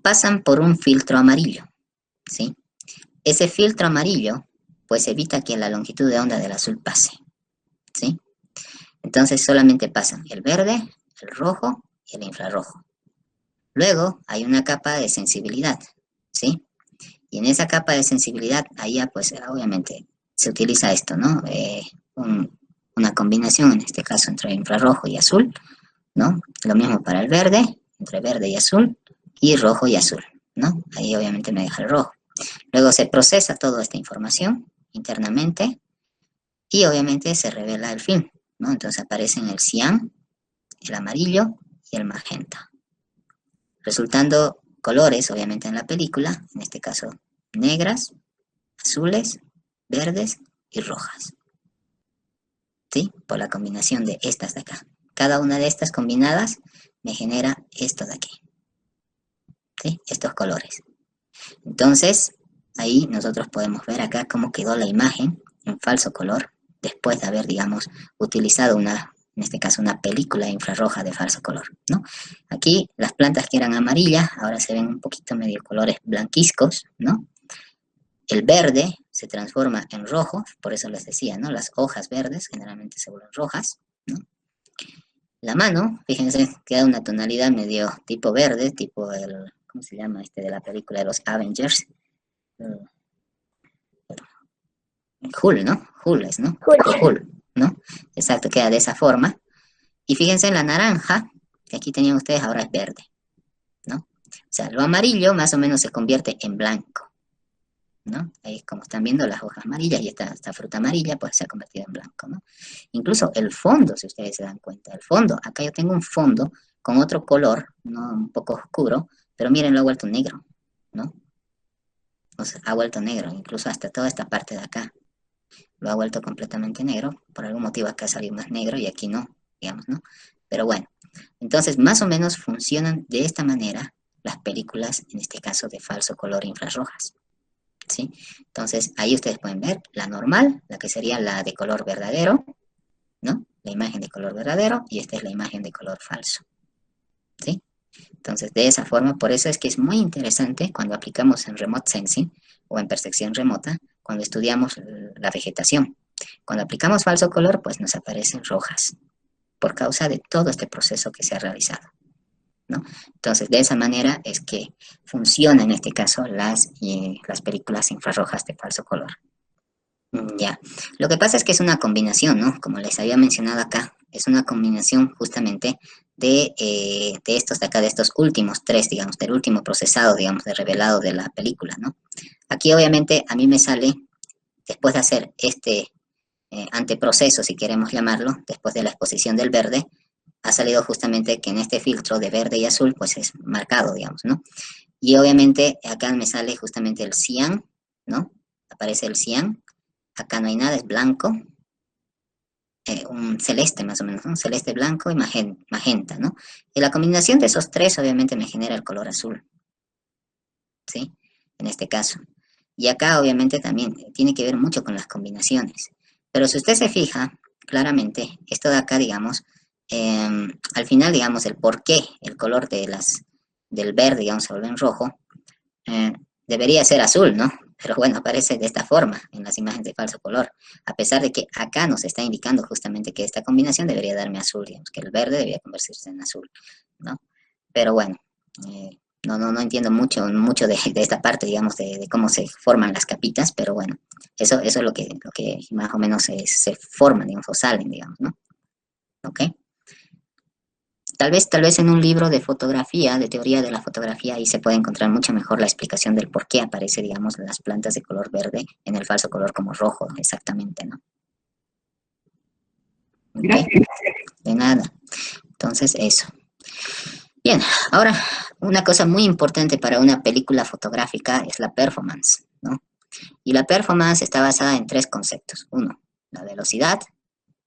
Pasan por un filtro amarillo, ¿sí? Ese filtro amarillo, pues evita que la longitud de onda del azul pase, ¿sí? Entonces solamente pasan el verde, el rojo y el infrarrojo. Luego hay una capa de sensibilidad, ¿sí? Y en esa capa de sensibilidad, ahí ya pues obviamente se utiliza esto, ¿no? Una combinación, en este caso, entre infrarrojo y azul, ¿no? Lo mismo para el verde, entre verde y azul, y rojo y azul, ¿no? Ahí obviamente me deja el rojo. Luego se procesa toda esta información internamente y obviamente se revela el film, ¿no? Entonces aparecen el cian, el amarillo y el magenta, resultando colores, obviamente, en la película, en este caso negras, azules, verdes y rojas, ¿sí? Por la combinación de estas de acá. Cada una de estas combinadas me genera esto de aquí, ¿sí? Estos colores. Entonces, ahí nosotros podemos ver acá cómo quedó la imagen en falso color después de haber, digamos, utilizado en este caso, una película infrarroja de falso color, ¿no? Aquí las plantas que eran amarillas, ahora se ven un poquito medio colores blanquizcos, ¿no? El verde se transforma en rojo, por eso les decía, ¿no? Las hojas verdes generalmente se vuelven rojas, ¿no? La mano, fíjense, queda una tonalidad medio tipo verde, tipo el, ¿cómo se llama este de la película de los Avengers? Uh, Hull, ¿no? Hull es, ¿no? Cool. Tipo Hull, ¿no? Exacto, queda de esa forma. Y fíjense en la naranja, que aquí tenían ustedes, ahora es verde, ¿no? O sea, lo amarillo más o menos se convierte en blanco, ¿no? Ahí como están viendo las hojas amarillas y esta fruta amarilla pues se ha convertido en blanco, ¿no? Incluso el fondo, si ustedes se dan cuenta, el fondo, acá yo tengo un fondo con otro color, ¿no? Un poco oscuro, pero miren, lo ha vuelto negro, ¿no? O sea, ha vuelto negro, incluso hasta toda esta parte de acá, lo ha vuelto completamente negro, por algún motivo acá salió más negro y aquí no, digamos, ¿no? Pero bueno, entonces más o menos funcionan de esta manera las películas, en este caso de falso color infrarrojas. ¿Sí? Entonces, ahí ustedes pueden ver la normal, la que sería la de color verdadero, ¿no? La imagen de color verdadero y esta es la imagen de color falso, ¿sí? Entonces, de esa forma, por eso es que es muy interesante cuando aplicamos en remote sensing o en percepción remota, cuando estudiamos la vegetación. Cuando aplicamos falso color, pues nos aparecen rojas por causa de todo este proceso que se ha realizado, ¿no? Entonces, de esa manera es que funcionan en este caso las películas infrarrojas de falso color. Ya, lo que pasa es que es una combinación, ¿no? Como les había mencionado acá, es una combinación justamente de estos de acá, de estos últimos tres, digamos, del último procesado, digamos, de revelado de la película, ¿no? Aquí obviamente a mí me sale, después de hacer este anteproceso, si queremos llamarlo, después de la exposición del verde, ha salido justamente que en este filtro de verde y azul, pues es marcado, digamos, ¿no? Y obviamente acá me sale justamente el cian, ¿no? Aparece el cian, acá no hay nada, es blanco, un celeste más o menos, ¿no? Un celeste blanco y magenta, ¿no? Y la combinación de esos tres obviamente me genera el color azul, ¿sí? En este caso. Y acá obviamente también tiene que ver mucho con las combinaciones. Pero si usted se fija, claramente, esto de acá, digamos, al final, digamos, el por qué el color del verde, digamos, se vuelve en rojo, eh, debería ser azul, ¿no? Pero bueno, aparece de esta forma en las imágenes de falso color, a pesar de que acá nos está indicando justamente que esta combinación debería darme azul, digamos, que el verde debería convertirse en azul, ¿no? Pero bueno, no entiendo mucho de esta parte, digamos, de cómo se forman las capitas, pero bueno, eso es lo que más o menos se forman, digamos, o salen, digamos, ¿no? ¿Ok? Tal vez en un libro de fotografía, de teoría de la fotografía, ahí se puede encontrar mucho mejor la explicación del por qué aparece, digamos, las plantas de color verde en el falso color como rojo, exactamente, ¿no? ¿Ok? Gracias. De nada. Entonces, eso. Bien, ahora, una cosa muy importante para una película fotográfica es la performance, ¿no? Y la performance está basada en tres conceptos. Uno, la velocidad,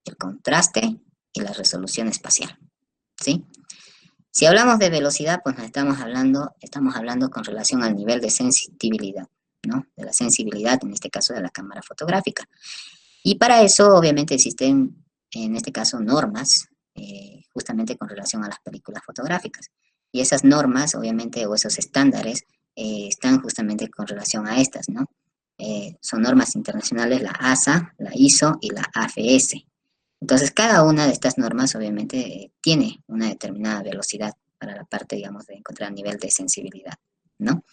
el contraste y la resolución espacial, ¿sí? Si hablamos de velocidad, pues estamos hablando con relación al nivel de sensibilidad, ¿no? De la sensibilidad, en este caso, de la cámara fotográfica. Y para eso, obviamente, existen, en este caso, normas, justamente con relación a las películas fotográficas. Y esas normas, obviamente, o esos estándares, están justamente con relación a estas, ¿no? Son normas internacionales, la ASA, la ISO y la AFS. Entonces, cada una de estas normas obviamente tiene una determinada velocidad para la parte, digamos, de encontrar nivel de sensibilidad, ¿no?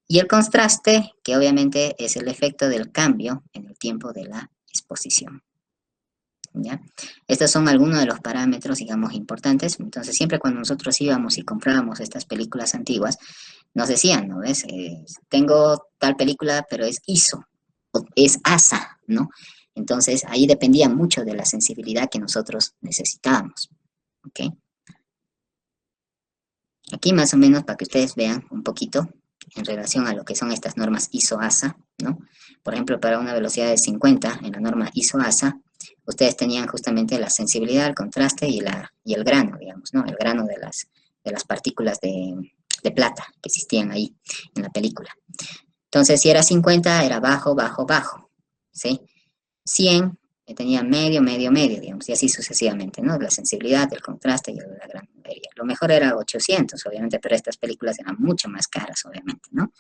Y el contraste, que obviamente es el efecto del cambio en el tiempo de la exposición, ¿ya? Estos son algunos de los parámetros, digamos, importantes. Entonces, siempre cuando nosotros íbamos y comprábamos estas películas antiguas, nos decían, ¿no ves? Tengo tal película, pero es ISO, o es ASA, ¿no? Entonces, ahí dependía mucho de la sensibilidad que nosotros necesitábamos, ¿ok? Aquí más o menos para que ustedes vean un poquito en relación a lo que son estas normas ISO-ASA, ¿no? Por ejemplo, para una velocidad de 50 en la norma ISO-ASA, ustedes tenían justamente la sensibilidad, el contraste y el grano, digamos, ¿no? El grano de las partículas de plata que existían ahí en la película. Entonces, si era 50, era bajo, bajo, bajo, ¿sí? 100 tenía medio, medio, medio, digamos, y así sucesivamente, ¿no? La sensibilidad, el contraste y la gran mayoría. Lo mejor era 800, obviamente, pero estas películas eran mucho más caras, obviamente, ¿no?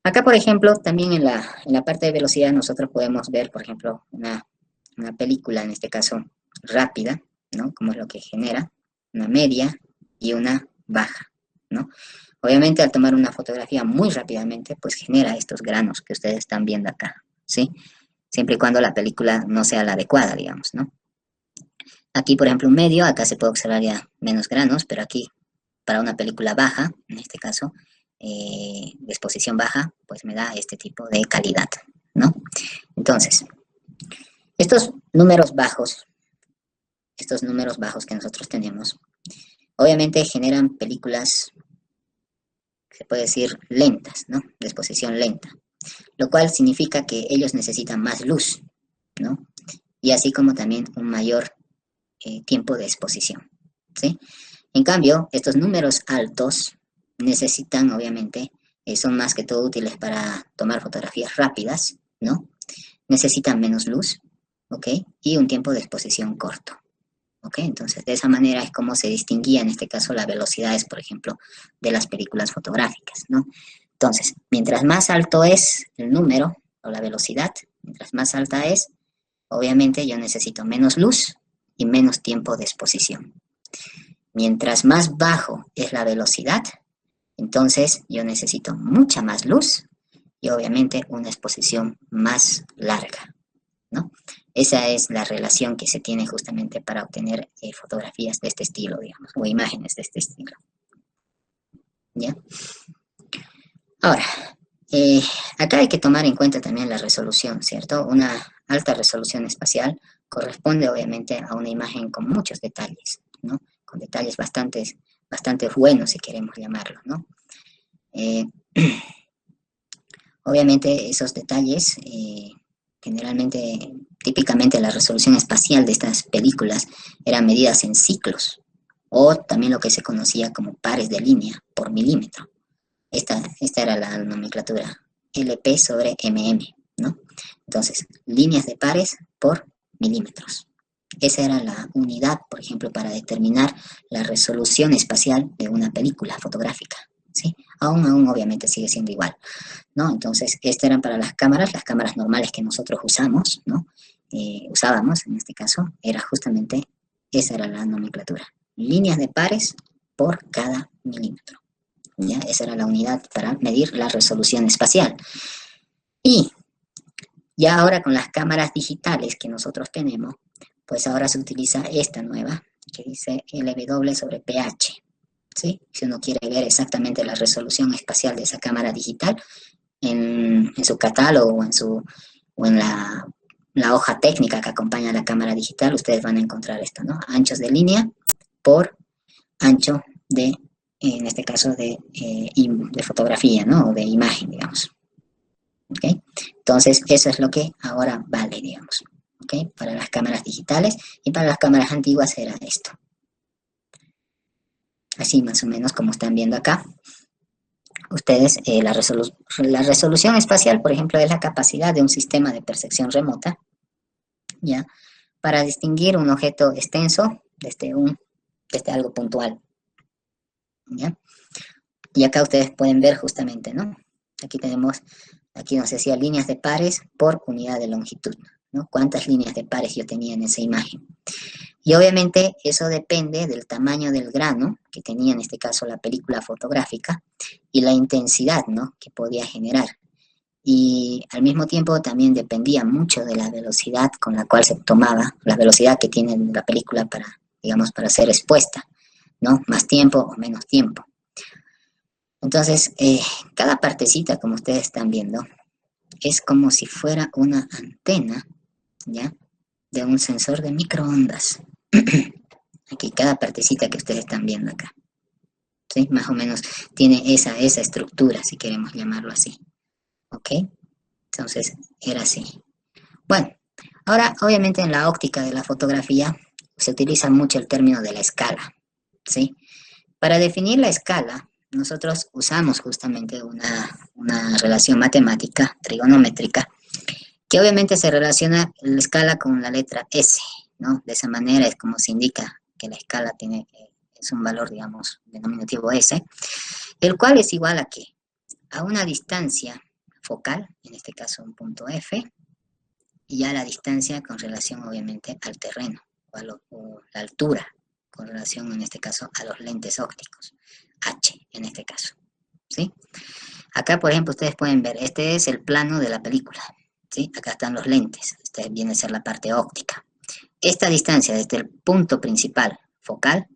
Acá, por ejemplo, también en la parte de velocidad nosotros podemos ver, por ejemplo, una película, en este caso, rápida, ¿no? Como es lo que genera una media y una baja, ¿no? Obviamente al tomar una fotografía muy rápidamente, pues genera estos granos que ustedes están viendo acá, ¿sí? Siempre y cuando la película no sea la adecuada, digamos, ¿no? Aquí, por ejemplo, un medio, acá se puede observar ya menos granos, pero aquí, para una película baja, en este caso, de exposición baja, pues me da este tipo de calidad, ¿no? Entonces, estos números bajos, que nosotros tenemos, obviamente generan películas, se puede decir, lentas, ¿no? De exposición lenta, lo cual significa que ellos necesitan más luz, ¿no? Y así como también un mayor tiempo de exposición, ¿sí? En cambio, estos números altos necesitan, obviamente, son más que todo útiles para tomar fotografías rápidas, ¿no? Necesitan menos luz, ¿ok? Y un tiempo de exposición corto, ¿ok? Entonces, de esa manera es como se distinguía en este caso las velocidades, por ejemplo, de las películas fotográficas, ¿no? Entonces, mientras más alto es el número o la velocidad, mientras más alta es, obviamente yo necesito menos luz y menos tiempo de exposición. Mientras más bajo es la velocidad, entonces yo necesito mucha más luz y obviamente una exposición más larga, ¿no? Esa es la relación que se tiene justamente para obtener fotografías de este estilo, digamos, o imágenes de este estilo, ¿ya? Ahora, eh, acá hay que tomar en cuenta también la resolución, ¿cierto? Una alta resolución espacial corresponde obviamente a una imagen con muchos detalles, ¿no? Con detalles bastante buenos, si queremos llamarlo, ¿no? Eh, Obviamente esos detalles, generalmente, típicamente la resolución espacial de estas películas eran medidas en ciclos o también lo que se conocía como pares de línea por milímetro. Esta era la nomenclatura LP sobre MM, ¿no? Entonces, líneas de pares por milímetros. Esa era la unidad, por ejemplo, para determinar la resolución espacial de una película fotográfica, ¿sí? Aún obviamente sigue siendo igual, ¿no? Entonces, estas eran para las cámaras normales que nosotros usamos, ¿no? Usábamos, en este caso, era justamente, esa era la nomenclatura. Líneas de pares por cada milímetro, ¿ya? Esa era la unidad para medir la resolución espacial. Y ya ahora con las cámaras digitales que nosotros tenemos, pues ahora se utiliza esta nueva, que dice LW sobre PH, ¿sí? Si uno quiere ver exactamente la resolución espacial de esa cámara digital, en su catálogo o en la hoja técnica que acompaña a la cámara digital, ustedes van a encontrar esto, ¿no? Anchos de línea por ancho de, en este caso, de fotografía, ¿no? O de imagen, digamos. ¿Ok? Entonces, eso es lo que ahora vale, digamos. ¿Ok? Para las cámaras digitales y para las cámaras antiguas era esto. Así más o menos como están viendo acá. Ustedes, la resolución espacial, por ejemplo, es la capacidad de un sistema de percepción remota, ¿ya? Para distinguir un objeto extenso desde algo puntual, ¿ya? Y acá ustedes pueden ver justamente, ¿no? Aquí nos decía líneas de pares por unidad de longitud, ¿no? Cuántas líneas de pares yo tenía en esa imagen. Y obviamente eso depende del tamaño del grano que tenía en este caso la película fotográfica y la intensidad, ¿no? Que podía generar. Y al mismo tiempo también dependía mucho de la velocidad con la cual se tomaba, la velocidad que tiene la película para, digamos, para ser expuesta, ¿no? Más tiempo o menos tiempo. Entonces, cada partecita, como ustedes están viendo, es como si fuera una antena, ¿ya? De un sensor de microondas. Aquí, cada partecita que ustedes están viendo acá, ¿sí? Más o menos tiene esa estructura, si queremos llamarlo así, ¿ok? Entonces, era así. Bueno, ahora, obviamente en la óptica de la fotografía se utiliza mucho el término de la escala, ¿sí? Para definir la escala, nosotros usamos justamente una relación matemática, trigonométrica, que obviamente se relaciona la escala con la letra S, ¿no? De esa manera es como se indica que la escala es un valor, digamos, denominativo S, el cual es igual a ¿qué? A una distancia focal, en este caso un punto F, y a la distancia con relación obviamente al terreno o la altura, con relación en este caso a los lentes ópticos, H en este caso, ¿sí? Acá, por ejemplo, ustedes pueden ver, este es el plano de la película, ¿sí? Acá están los lentes, este viene a ser la parte óptica. Esta distancia desde el punto principal focal,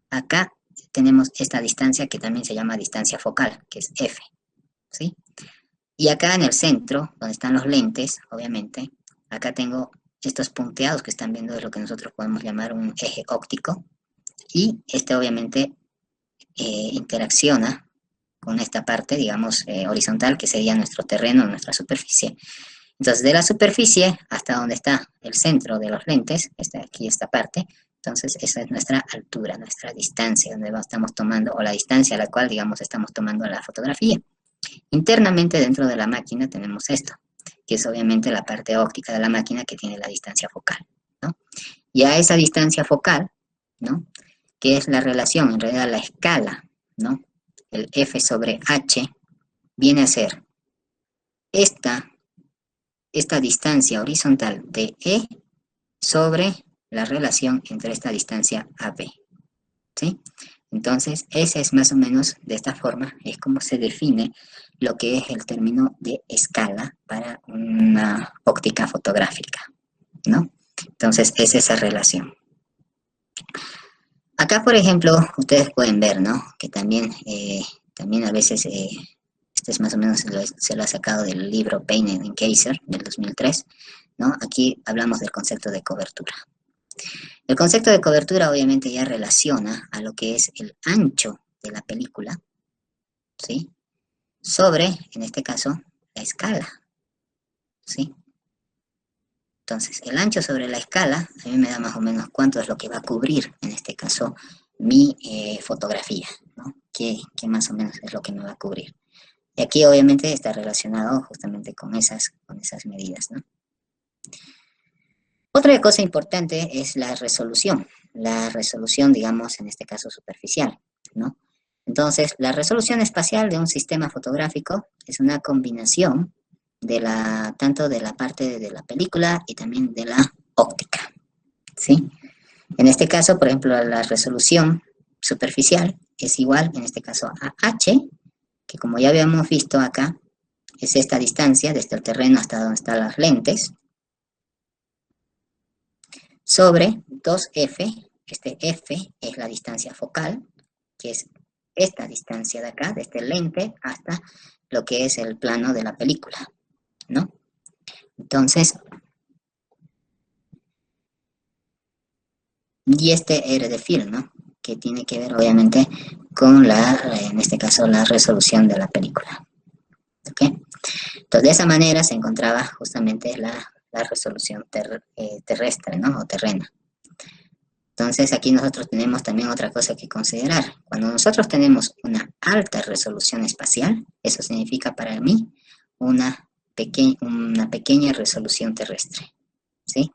acá tenemos esta distancia que también se llama distancia focal, que es F, ¿sí? Y acá en el centro, donde están los lentes, obviamente, acá tengo estos punteados que están viendo, es lo que nosotros podemos llamar un eje óptico, y este obviamente interacciona con esta parte, digamos, horizontal, que sería nuestro terreno, nuestra superficie. Entonces, de la superficie hasta donde está el centro de los lentes, aquí esta parte, entonces esa es nuestra altura, nuestra distancia, donde estamos tomando, o la distancia a la cual, digamos, estamos tomando la fotografía. Internamente dentro de la máquina tenemos esto, que es obviamente la parte óptica de la máquina que tiene la distancia focal, ¿no? Y a esa distancia focal, ¿no? Que es la relación, en realidad la escala, ¿no? El F sobre H viene a ser esta distancia horizontal de E sobre la relación entre esta distancia AB, ¿sí? Entonces, esa es más o menos, de esta forma, es como se define lo que es el término de escala para una óptica fotográfica, ¿no? Entonces, es esa relación. Acá, por ejemplo, ustedes pueden ver, ¿no? Que también a veces, este es más o menos, se lo ha sacado del libro Painted in Kaiser del 2003, ¿no? Aquí hablamos del concepto de cobertura. El concepto de cobertura obviamente ya relaciona a lo que es el ancho de la película, ¿sí? Sobre, en este caso, la escala, ¿sí? Entonces, el ancho sobre la escala, a mí me da más o menos cuánto es lo que va a cubrir, en este caso, mi fotografía, ¿no? ¿Qué más o menos es lo que me va a cubrir? Y aquí obviamente está relacionado justamente con esas medidas, ¿no? Otra cosa importante es la resolución, digamos, en este caso superficial, ¿no? Entonces, la resolución espacial de un sistema fotográfico es una combinación tanto de la parte de la película y también de la óptica, ¿sí? En este caso, por ejemplo, la resolución superficial es igual, en este caso, a H, que como ya habíamos visto acá, es esta distancia desde el terreno hasta donde están las lentes, sobre 2F, este F es la distancia focal, que es esta distancia de acá, desde el lente hasta lo que es el plano de la película, ¿no? Entonces, y este R de film, ¿no? Que tiene que ver obviamente con en este caso, la resolución de la película, ¿ok? Entonces, de esa manera se encontraba justamente la resolución terrestre, ¿no? O terrena. Entonces, aquí nosotros tenemos también otra cosa que considerar. Cuando nosotros tenemos una alta resolución espacial, eso significa para mí una pequeña resolución terrestre, ¿sí?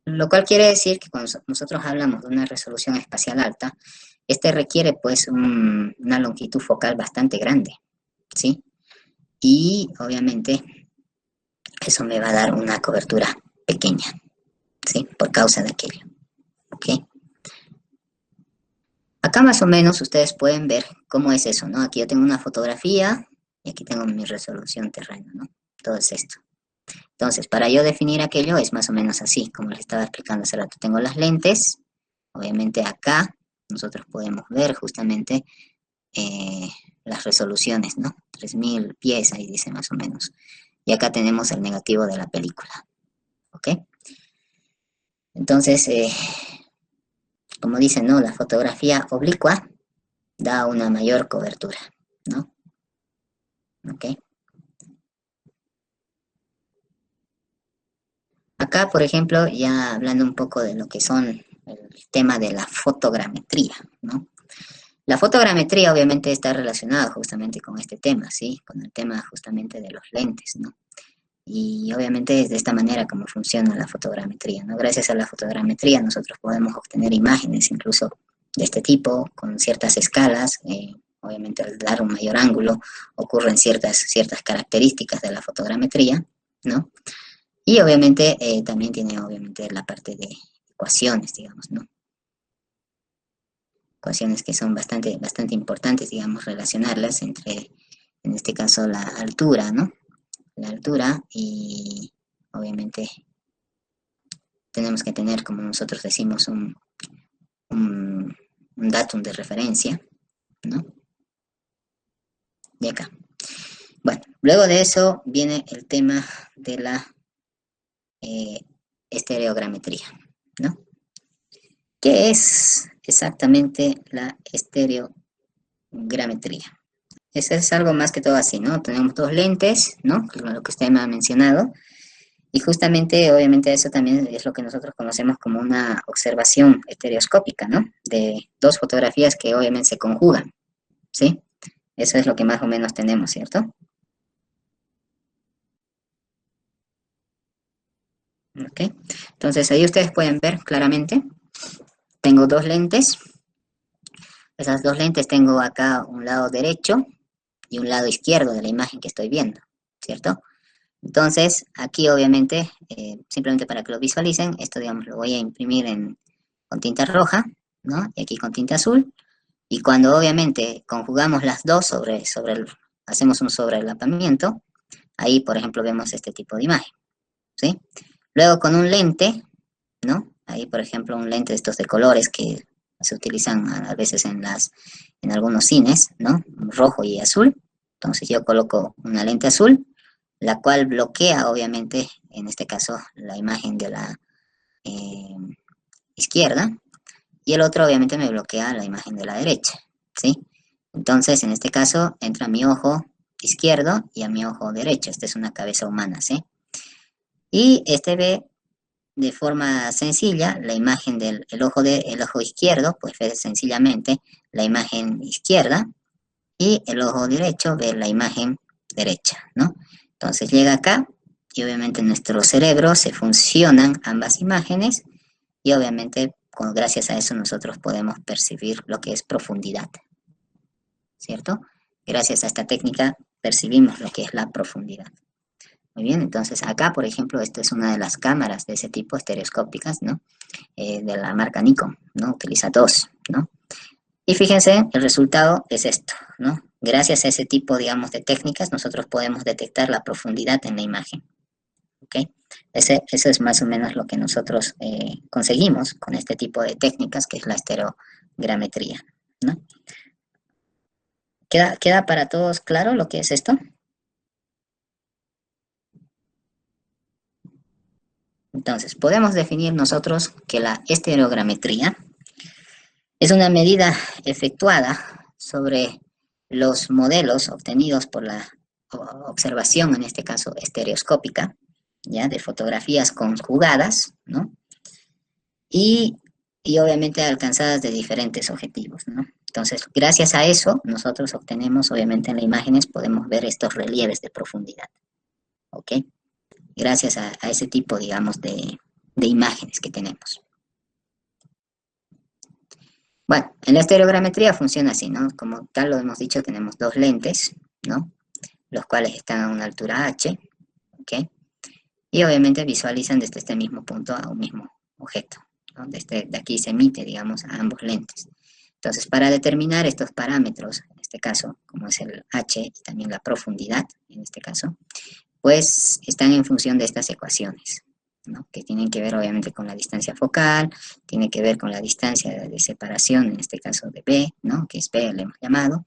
Lo cual quiere decir que cuando nosotros hablamos de una resolución espacial alta, este requiere pues una longitud focal bastante grande, ¿sí? Y obviamente eso me va a dar una cobertura pequeña, ¿sí? Por causa de aquello, ¿ok? Acá más o menos ustedes pueden ver cómo es eso, ¿no? Aquí yo tengo una fotografía y aquí tengo mi resolución terreno, ¿no? Todo es esto. Entonces, para yo definir aquello es más o menos así, como les estaba explicando hace rato. Tengo las lentes, obviamente acá nosotros podemos ver justamente las resoluciones, ¿no? 3000 pies, ahí dice más o menos. Y acá tenemos el negativo de la película, ¿ok? Entonces, como dicen, ¿no? La fotografía oblicua da una mayor cobertura, ¿no? ¿Ok? Acá, por ejemplo, ya hablando un poco de lo que son el tema de la fotogrametría, ¿no? La fotogrametría obviamente está relacionada justamente con este tema, ¿sí? Con el tema justamente de los lentes, ¿no? Y obviamente es de esta manera como funciona la fotogrametría, ¿no? Gracias a la fotogrametría nosotros podemos obtener imágenes incluso de este tipo, con ciertas escalas, obviamente al dar un mayor ángulo ocurren ciertas características de la fotogrametría, ¿no? Y obviamente también tiene obviamente la parte de ecuaciones, digamos, ¿no? Ecuaciones que son bastante importantes, digamos, relacionarlas entre, en este caso, la altura, ¿no? La altura y, obviamente, tenemos que tener, como nosotros decimos, un, un datum de referencia, ¿no? De acá. Bueno, luego de eso viene el tema de la estereogrametría, ¿no? ¿Qué es exactamente la estereogrametría? Eso es algo más que todo así, ¿no? Tenemos dos lentes, ¿no? Lo que usted me ha mencionado, y justamente, obviamente, eso también es lo que nosotros conocemos como una observación estereoscópica, ¿no? De dos fotografías que obviamente se conjugan, ¿sí? Eso es lo que más o menos tenemos, ¿cierto? ¿Ok? Entonces, ahí ustedes pueden ver claramente, tengo dos lentes. Esas dos lentes tengo acá un lado derecho y un lado izquierdo de la imagen que estoy viendo, ¿cierto? Entonces, aquí obviamente, simplemente para que lo visualicen, esto digamos lo voy a imprimir con tinta roja, ¿no? Y aquí con tinta azul. Y cuando obviamente conjugamos las dos hacemos un sobrelapamiento, ahí por ejemplo vemos este tipo de imagen, ¿sí? Luego con un lente, ¿no? Ahí por ejemplo un lente de estos de colores que se utilizan a veces en algunos cines, ¿no? Rojo y azul. Entonces yo coloco una lente azul, la cual bloquea obviamente, en este caso, la imagen de la eh, izquierda, y el otro obviamente me bloquea la imagen de la derecha, ¿sí? Entonces, en este caso, entra a mi ojo izquierdo y a mi ojo derecho. Esta es una cabeza humana, ¿sí? Y este ve de forma sencilla la imagen del el ojo izquierdo, pues ve sencillamente la imagen izquierda, y el ojo derecho ve la imagen derecha, ¿no? Entonces llega acá y obviamente en nuestro cerebro se funcionan ambas imágenes y obviamente gracias a eso nosotros podemos percibir lo que es profundidad, ¿cierto? Gracias a esta técnica percibimos lo que es la profundidad. Muy bien, entonces acá, por ejemplo, esta es una de las cámaras de ese tipo, estereoscópicas, ¿no? De la marca Nikon, ¿no? Utiliza dos, ¿no? Y fíjense, el resultado es esto, ¿no? Gracias a ese tipo, digamos, de técnicas, nosotros podemos detectar la profundidad en la imagen, ¿ok? Eso es más o menos lo que nosotros conseguimos con este tipo de técnicas, que es la estereogrametría, ¿no? ¿Queda para todos claro lo que es esto? Entonces, podemos definir nosotros que la estereogrametría es una medida efectuada sobre los modelos obtenidos por la observación, en este caso estereoscópica, ya de fotografías conjugadas, ¿no? Y, y obviamente alcanzadas de diferentes objetivos, ¿no? Entonces, gracias a eso, nosotros obtenemos, obviamente en las imágenes, podemos ver estos relieves de profundidad, ¿ok? Gracias a ese tipo, digamos, de imágenes que tenemos. Bueno, en la estereogrametría funciona así, ¿no? Como tal lo hemos dicho, tenemos dos lentes, ¿no? Los cuales están a una altura h, ¿ok? Y obviamente visualizan desde este mismo punto a un mismo objeto, ¿no? De aquí se emite, digamos, a ambos lentes. Entonces, para determinar estos parámetros, en este caso, como es el h y también la profundidad, en este caso, pues están en función de estas ecuaciones, ¿no? Que tienen que ver obviamente con la distancia focal, tiene que ver con la distancia de separación, en este caso de B, ¿no? Que es B, le hemos llamado,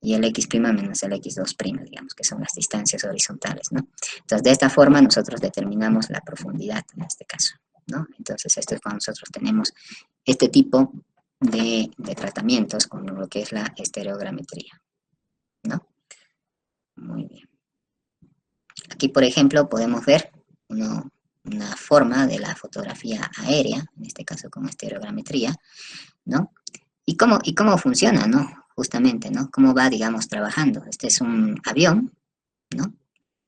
y el x' menos el x2', digamos, que son las distancias horizontales, ¿no? Entonces, de esta forma nosotros determinamos la profundidad en este caso, ¿no? Entonces, esto es cuando nosotros tenemos este tipo de tratamientos con lo que es la estereogrametría, ¿no? Muy bien. Aquí, por ejemplo, podemos ver una forma de la fotografía aérea, en este caso con estereogrametría, ¿no? Y cómo funciona, ¿no? Justamente, ¿no? Cómo va, digamos, trabajando. Este es un avión, ¿no?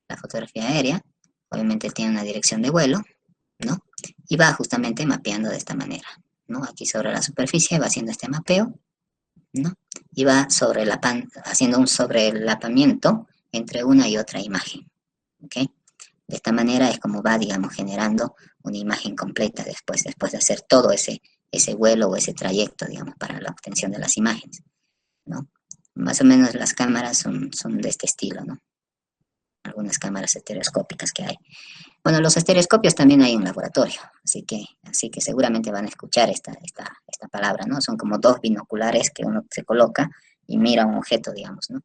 La fotografía aérea, obviamente tiene una dirección de vuelo, ¿no? Y va justamente mapeando de esta manera, ¿no? Aquí sobre la superficie va haciendo este mapeo, ¿no? Y va haciendo un sobrelapamiento entre una y otra imagen, ¿ok? De esta manera es como va, digamos, generando una imagen completa después de hacer todo ese vuelo o ese trayecto, digamos, para la obtención de las imágenes, ¿no? Más o menos las cámaras son de este estilo, ¿no? Algunas cámaras estereoscópicas que hay. Bueno, los estereoscopios también hay en laboratorio, así que seguramente van a escuchar esta palabra, ¿no? Son como dos binoculares que uno se coloca y mira un objeto, digamos, ¿no?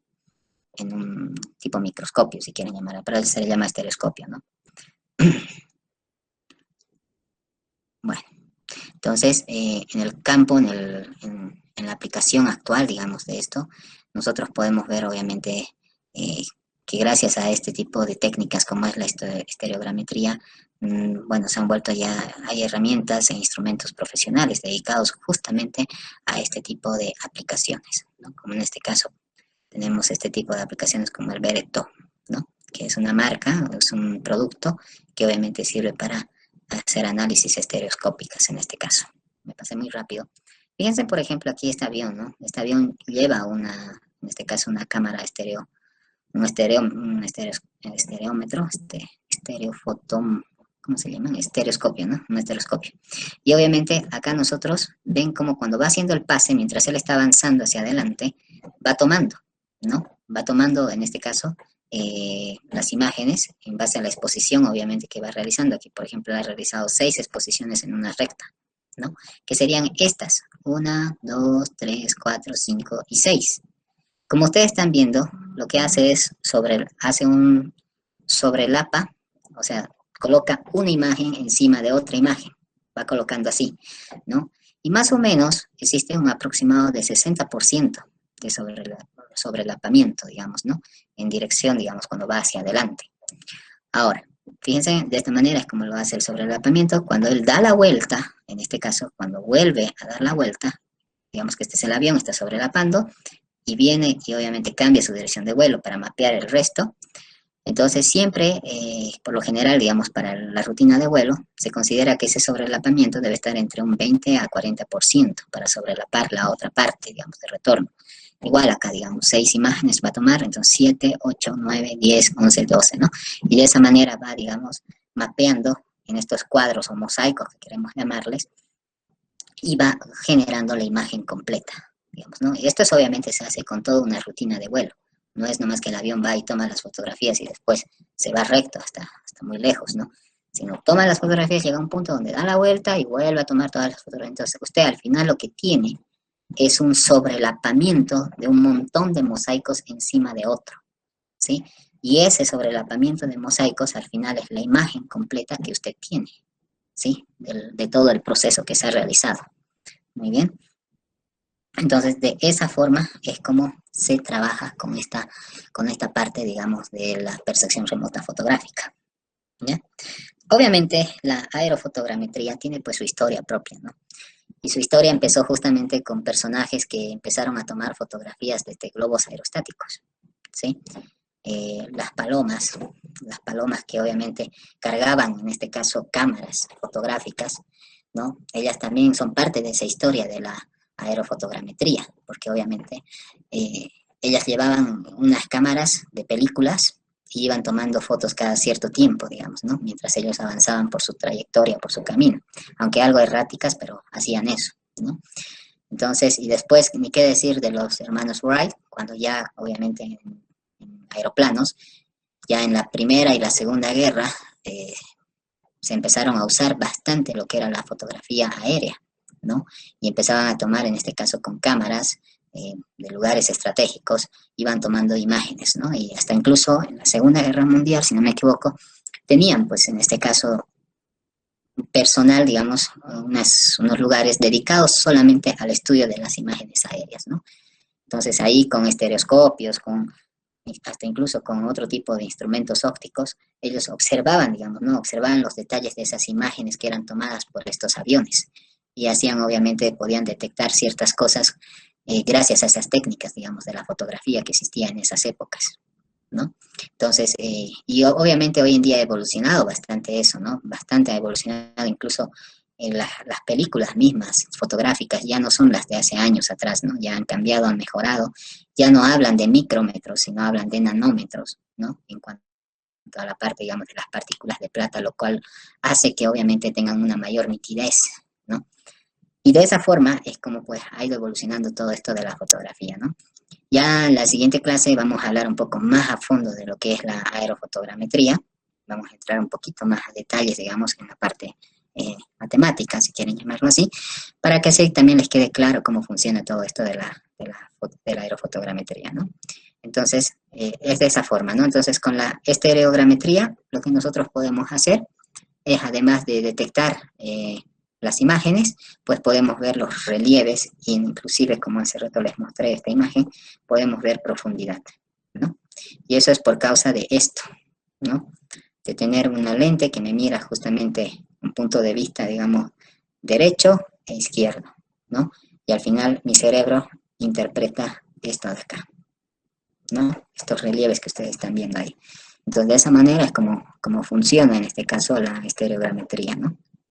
En un tipo microscopio, si quieren llamarlo, pero se le llama estereoscopio, ¿no? Bueno, entonces, en el campo, en la aplicación actual, digamos, de esto, nosotros podemos ver, obviamente, eh, que gracias a este tipo de técnicas como es la estereogrametría, bueno, se han vuelto ya, hay herramientas e instrumentos profesionales dedicados justamente a este tipo de aplicaciones, ¿no? Como en este caso, tenemos este tipo de aplicaciones como el Beretto, ¿no? Que es una marca, es un producto que obviamente sirve para hacer análisis estereoscópicas en este caso. Me pasé muy rápido. Fíjense, por ejemplo, aquí este avión, ¿no? Este avión lleva en este caso, una cámara estéreo, estereómetro, estereofotón, ¿cómo se llama? Estereoscopio, ¿no? Un estereoscopio. Y obviamente acá nosotros ven como cuando va haciendo el pase, mientras él está avanzando hacia adelante, va tomando, ¿no? Va tomando, en este caso, las imágenes en base a la exposición, obviamente, que va realizando. Aquí, por ejemplo, ha realizado 6 exposiciones en una recta, ¿no? Que serían estas, 1, 2, 3, 4, 5 y 6. Como ustedes están viendo, lo que hace es hace un sobrelapa, o sea, coloca una imagen encima de otra imagen, va colocando así, ¿no? Y más o menos existe un aproximado de 60% de sobrelapamiento, digamos, ¿no? En dirección, digamos, cuando va hacia adelante. Ahora, fíjense, de esta manera es como lo hace el sobrelapamiento. Cuando él da la vuelta, en este caso, cuando vuelve a dar la vuelta, digamos que este es el avión, está sobrelapando, y viene y obviamente cambia su dirección de vuelo para mapear el resto. Entonces siempre, por lo general, digamos, para la rutina de vuelo, se considera que ese sobrelapamiento debe estar entre un 20 a 40% para sobrelapar la otra parte, digamos, de retorno. Igual acá, digamos, 6 imágenes va a tomar, entonces 7, 8, 9, 10, 11, 12, ¿no? Y de esa manera va, digamos, mapeando en estos cuadros o mosaicos que queremos llamarles, y va generando la imagen completa, digamos, ¿no? Y esto obviamente se hace con toda una rutina de vuelo. No es nomás que el avión va y toma las fotografías y después se va recto hasta muy lejos, ¿no? Sino toma las fotografías, llega a un punto donde da la vuelta y vuelve a tomar todas las fotografías. Entonces, usted al final lo que tiene es un sobrelapamiento de un montón de mosaicos encima de otro, ¿sí? Y ese sobrelapamiento de mosaicos al final es la imagen completa que usted tiene, ¿sí? De todo el proceso que se ha realizado. Muy bien. Entonces, de esa forma es como se trabaja con esta parte, digamos, de la percepción remota fotográfica, ¿ya? Obviamente, la aerofotogrametría tiene pues su historia propia, ¿no? Y su historia empezó justamente con personajes que empezaron a tomar fotografías desde globos aerostáticos, ¿sí? Las palomas que obviamente cargaban, en este caso, cámaras fotográficas, ¿no? Ellas también son parte de esa historia de la aerofotogrametría, porque obviamente eh, ellas llevaban unas cámaras de películas y iban tomando fotos cada cierto tiempo, digamos, ¿no? Mientras ellos avanzaban por su trayectoria, por su camino, aunque algo erráticas, pero hacían eso, ¿no? Entonces, y después, ni qué decir de los hermanos Wright, cuando ya, obviamente, en aeroplanos, ya en la Primera y la Segunda Guerra, se empezaron a usar bastante lo que era la fotografía aérea, ¿no? Y empezaban a tomar, en este caso, con cámaras de lugares estratégicos, iban tomando imágenes, ¿no? Y hasta incluso en la Segunda Guerra Mundial, si no me equivoco, tenían, pues, en este caso, personal, digamos, unos lugares dedicados solamente al estudio de las imágenes aéreas, ¿no? Entonces ahí con estereoscopios, hasta incluso con otro tipo de instrumentos ópticos, ellos observaban, digamos, ¿no? Observaban los detalles de esas imágenes que eran tomadas por estos aviones y hacían, obviamente, podían detectar ciertas cosas gracias a esas técnicas, digamos, de la fotografía que existía en esas épocas, ¿no? Entonces, y obviamente hoy en día ha evolucionado bastante eso, ¿no? Bastante ha evolucionado, incluso las películas mismas fotográficas ya no son las de hace años atrás, ¿no? Ya han cambiado, han mejorado, ya no hablan de micrómetros, sino hablan de nanómetros, ¿no? En cuanto toda la parte, digamos, de las partículas de plata, lo cual hace que obviamente tengan una mayor nitidez, ¿no? Y de esa forma es como pues ha ido evolucionando todo esto de la fotografía, ¿no? Ya en la siguiente clase vamos a hablar un poco más a fondo de lo que es la aerofotogrametría. Vamos a entrar un poquito más a detalles, digamos, en la parte matemática, si quieren llamarlo así, para que así también les quede claro cómo funciona todo esto de la aerofotogrametría, ¿no? Entonces, es de esa forma, ¿no? Entonces, con la estereogrametría, lo que nosotros podemos hacer es, además de detectar las imágenes, pues podemos ver los relieves, e inclusive, como hace rato les mostré esta imagen, podemos ver profundidad, ¿no? Y eso es por causa de esto, ¿no? De tener una lente que me mira justamente un punto de vista, digamos, derecho e izquierdo, ¿no? Y al final mi cerebro interpreta esto de acá, ¿no? Estos relieves que ustedes están viendo ahí. Entonces, de esa manera es como funciona en este caso la estereogrametría, ¿no?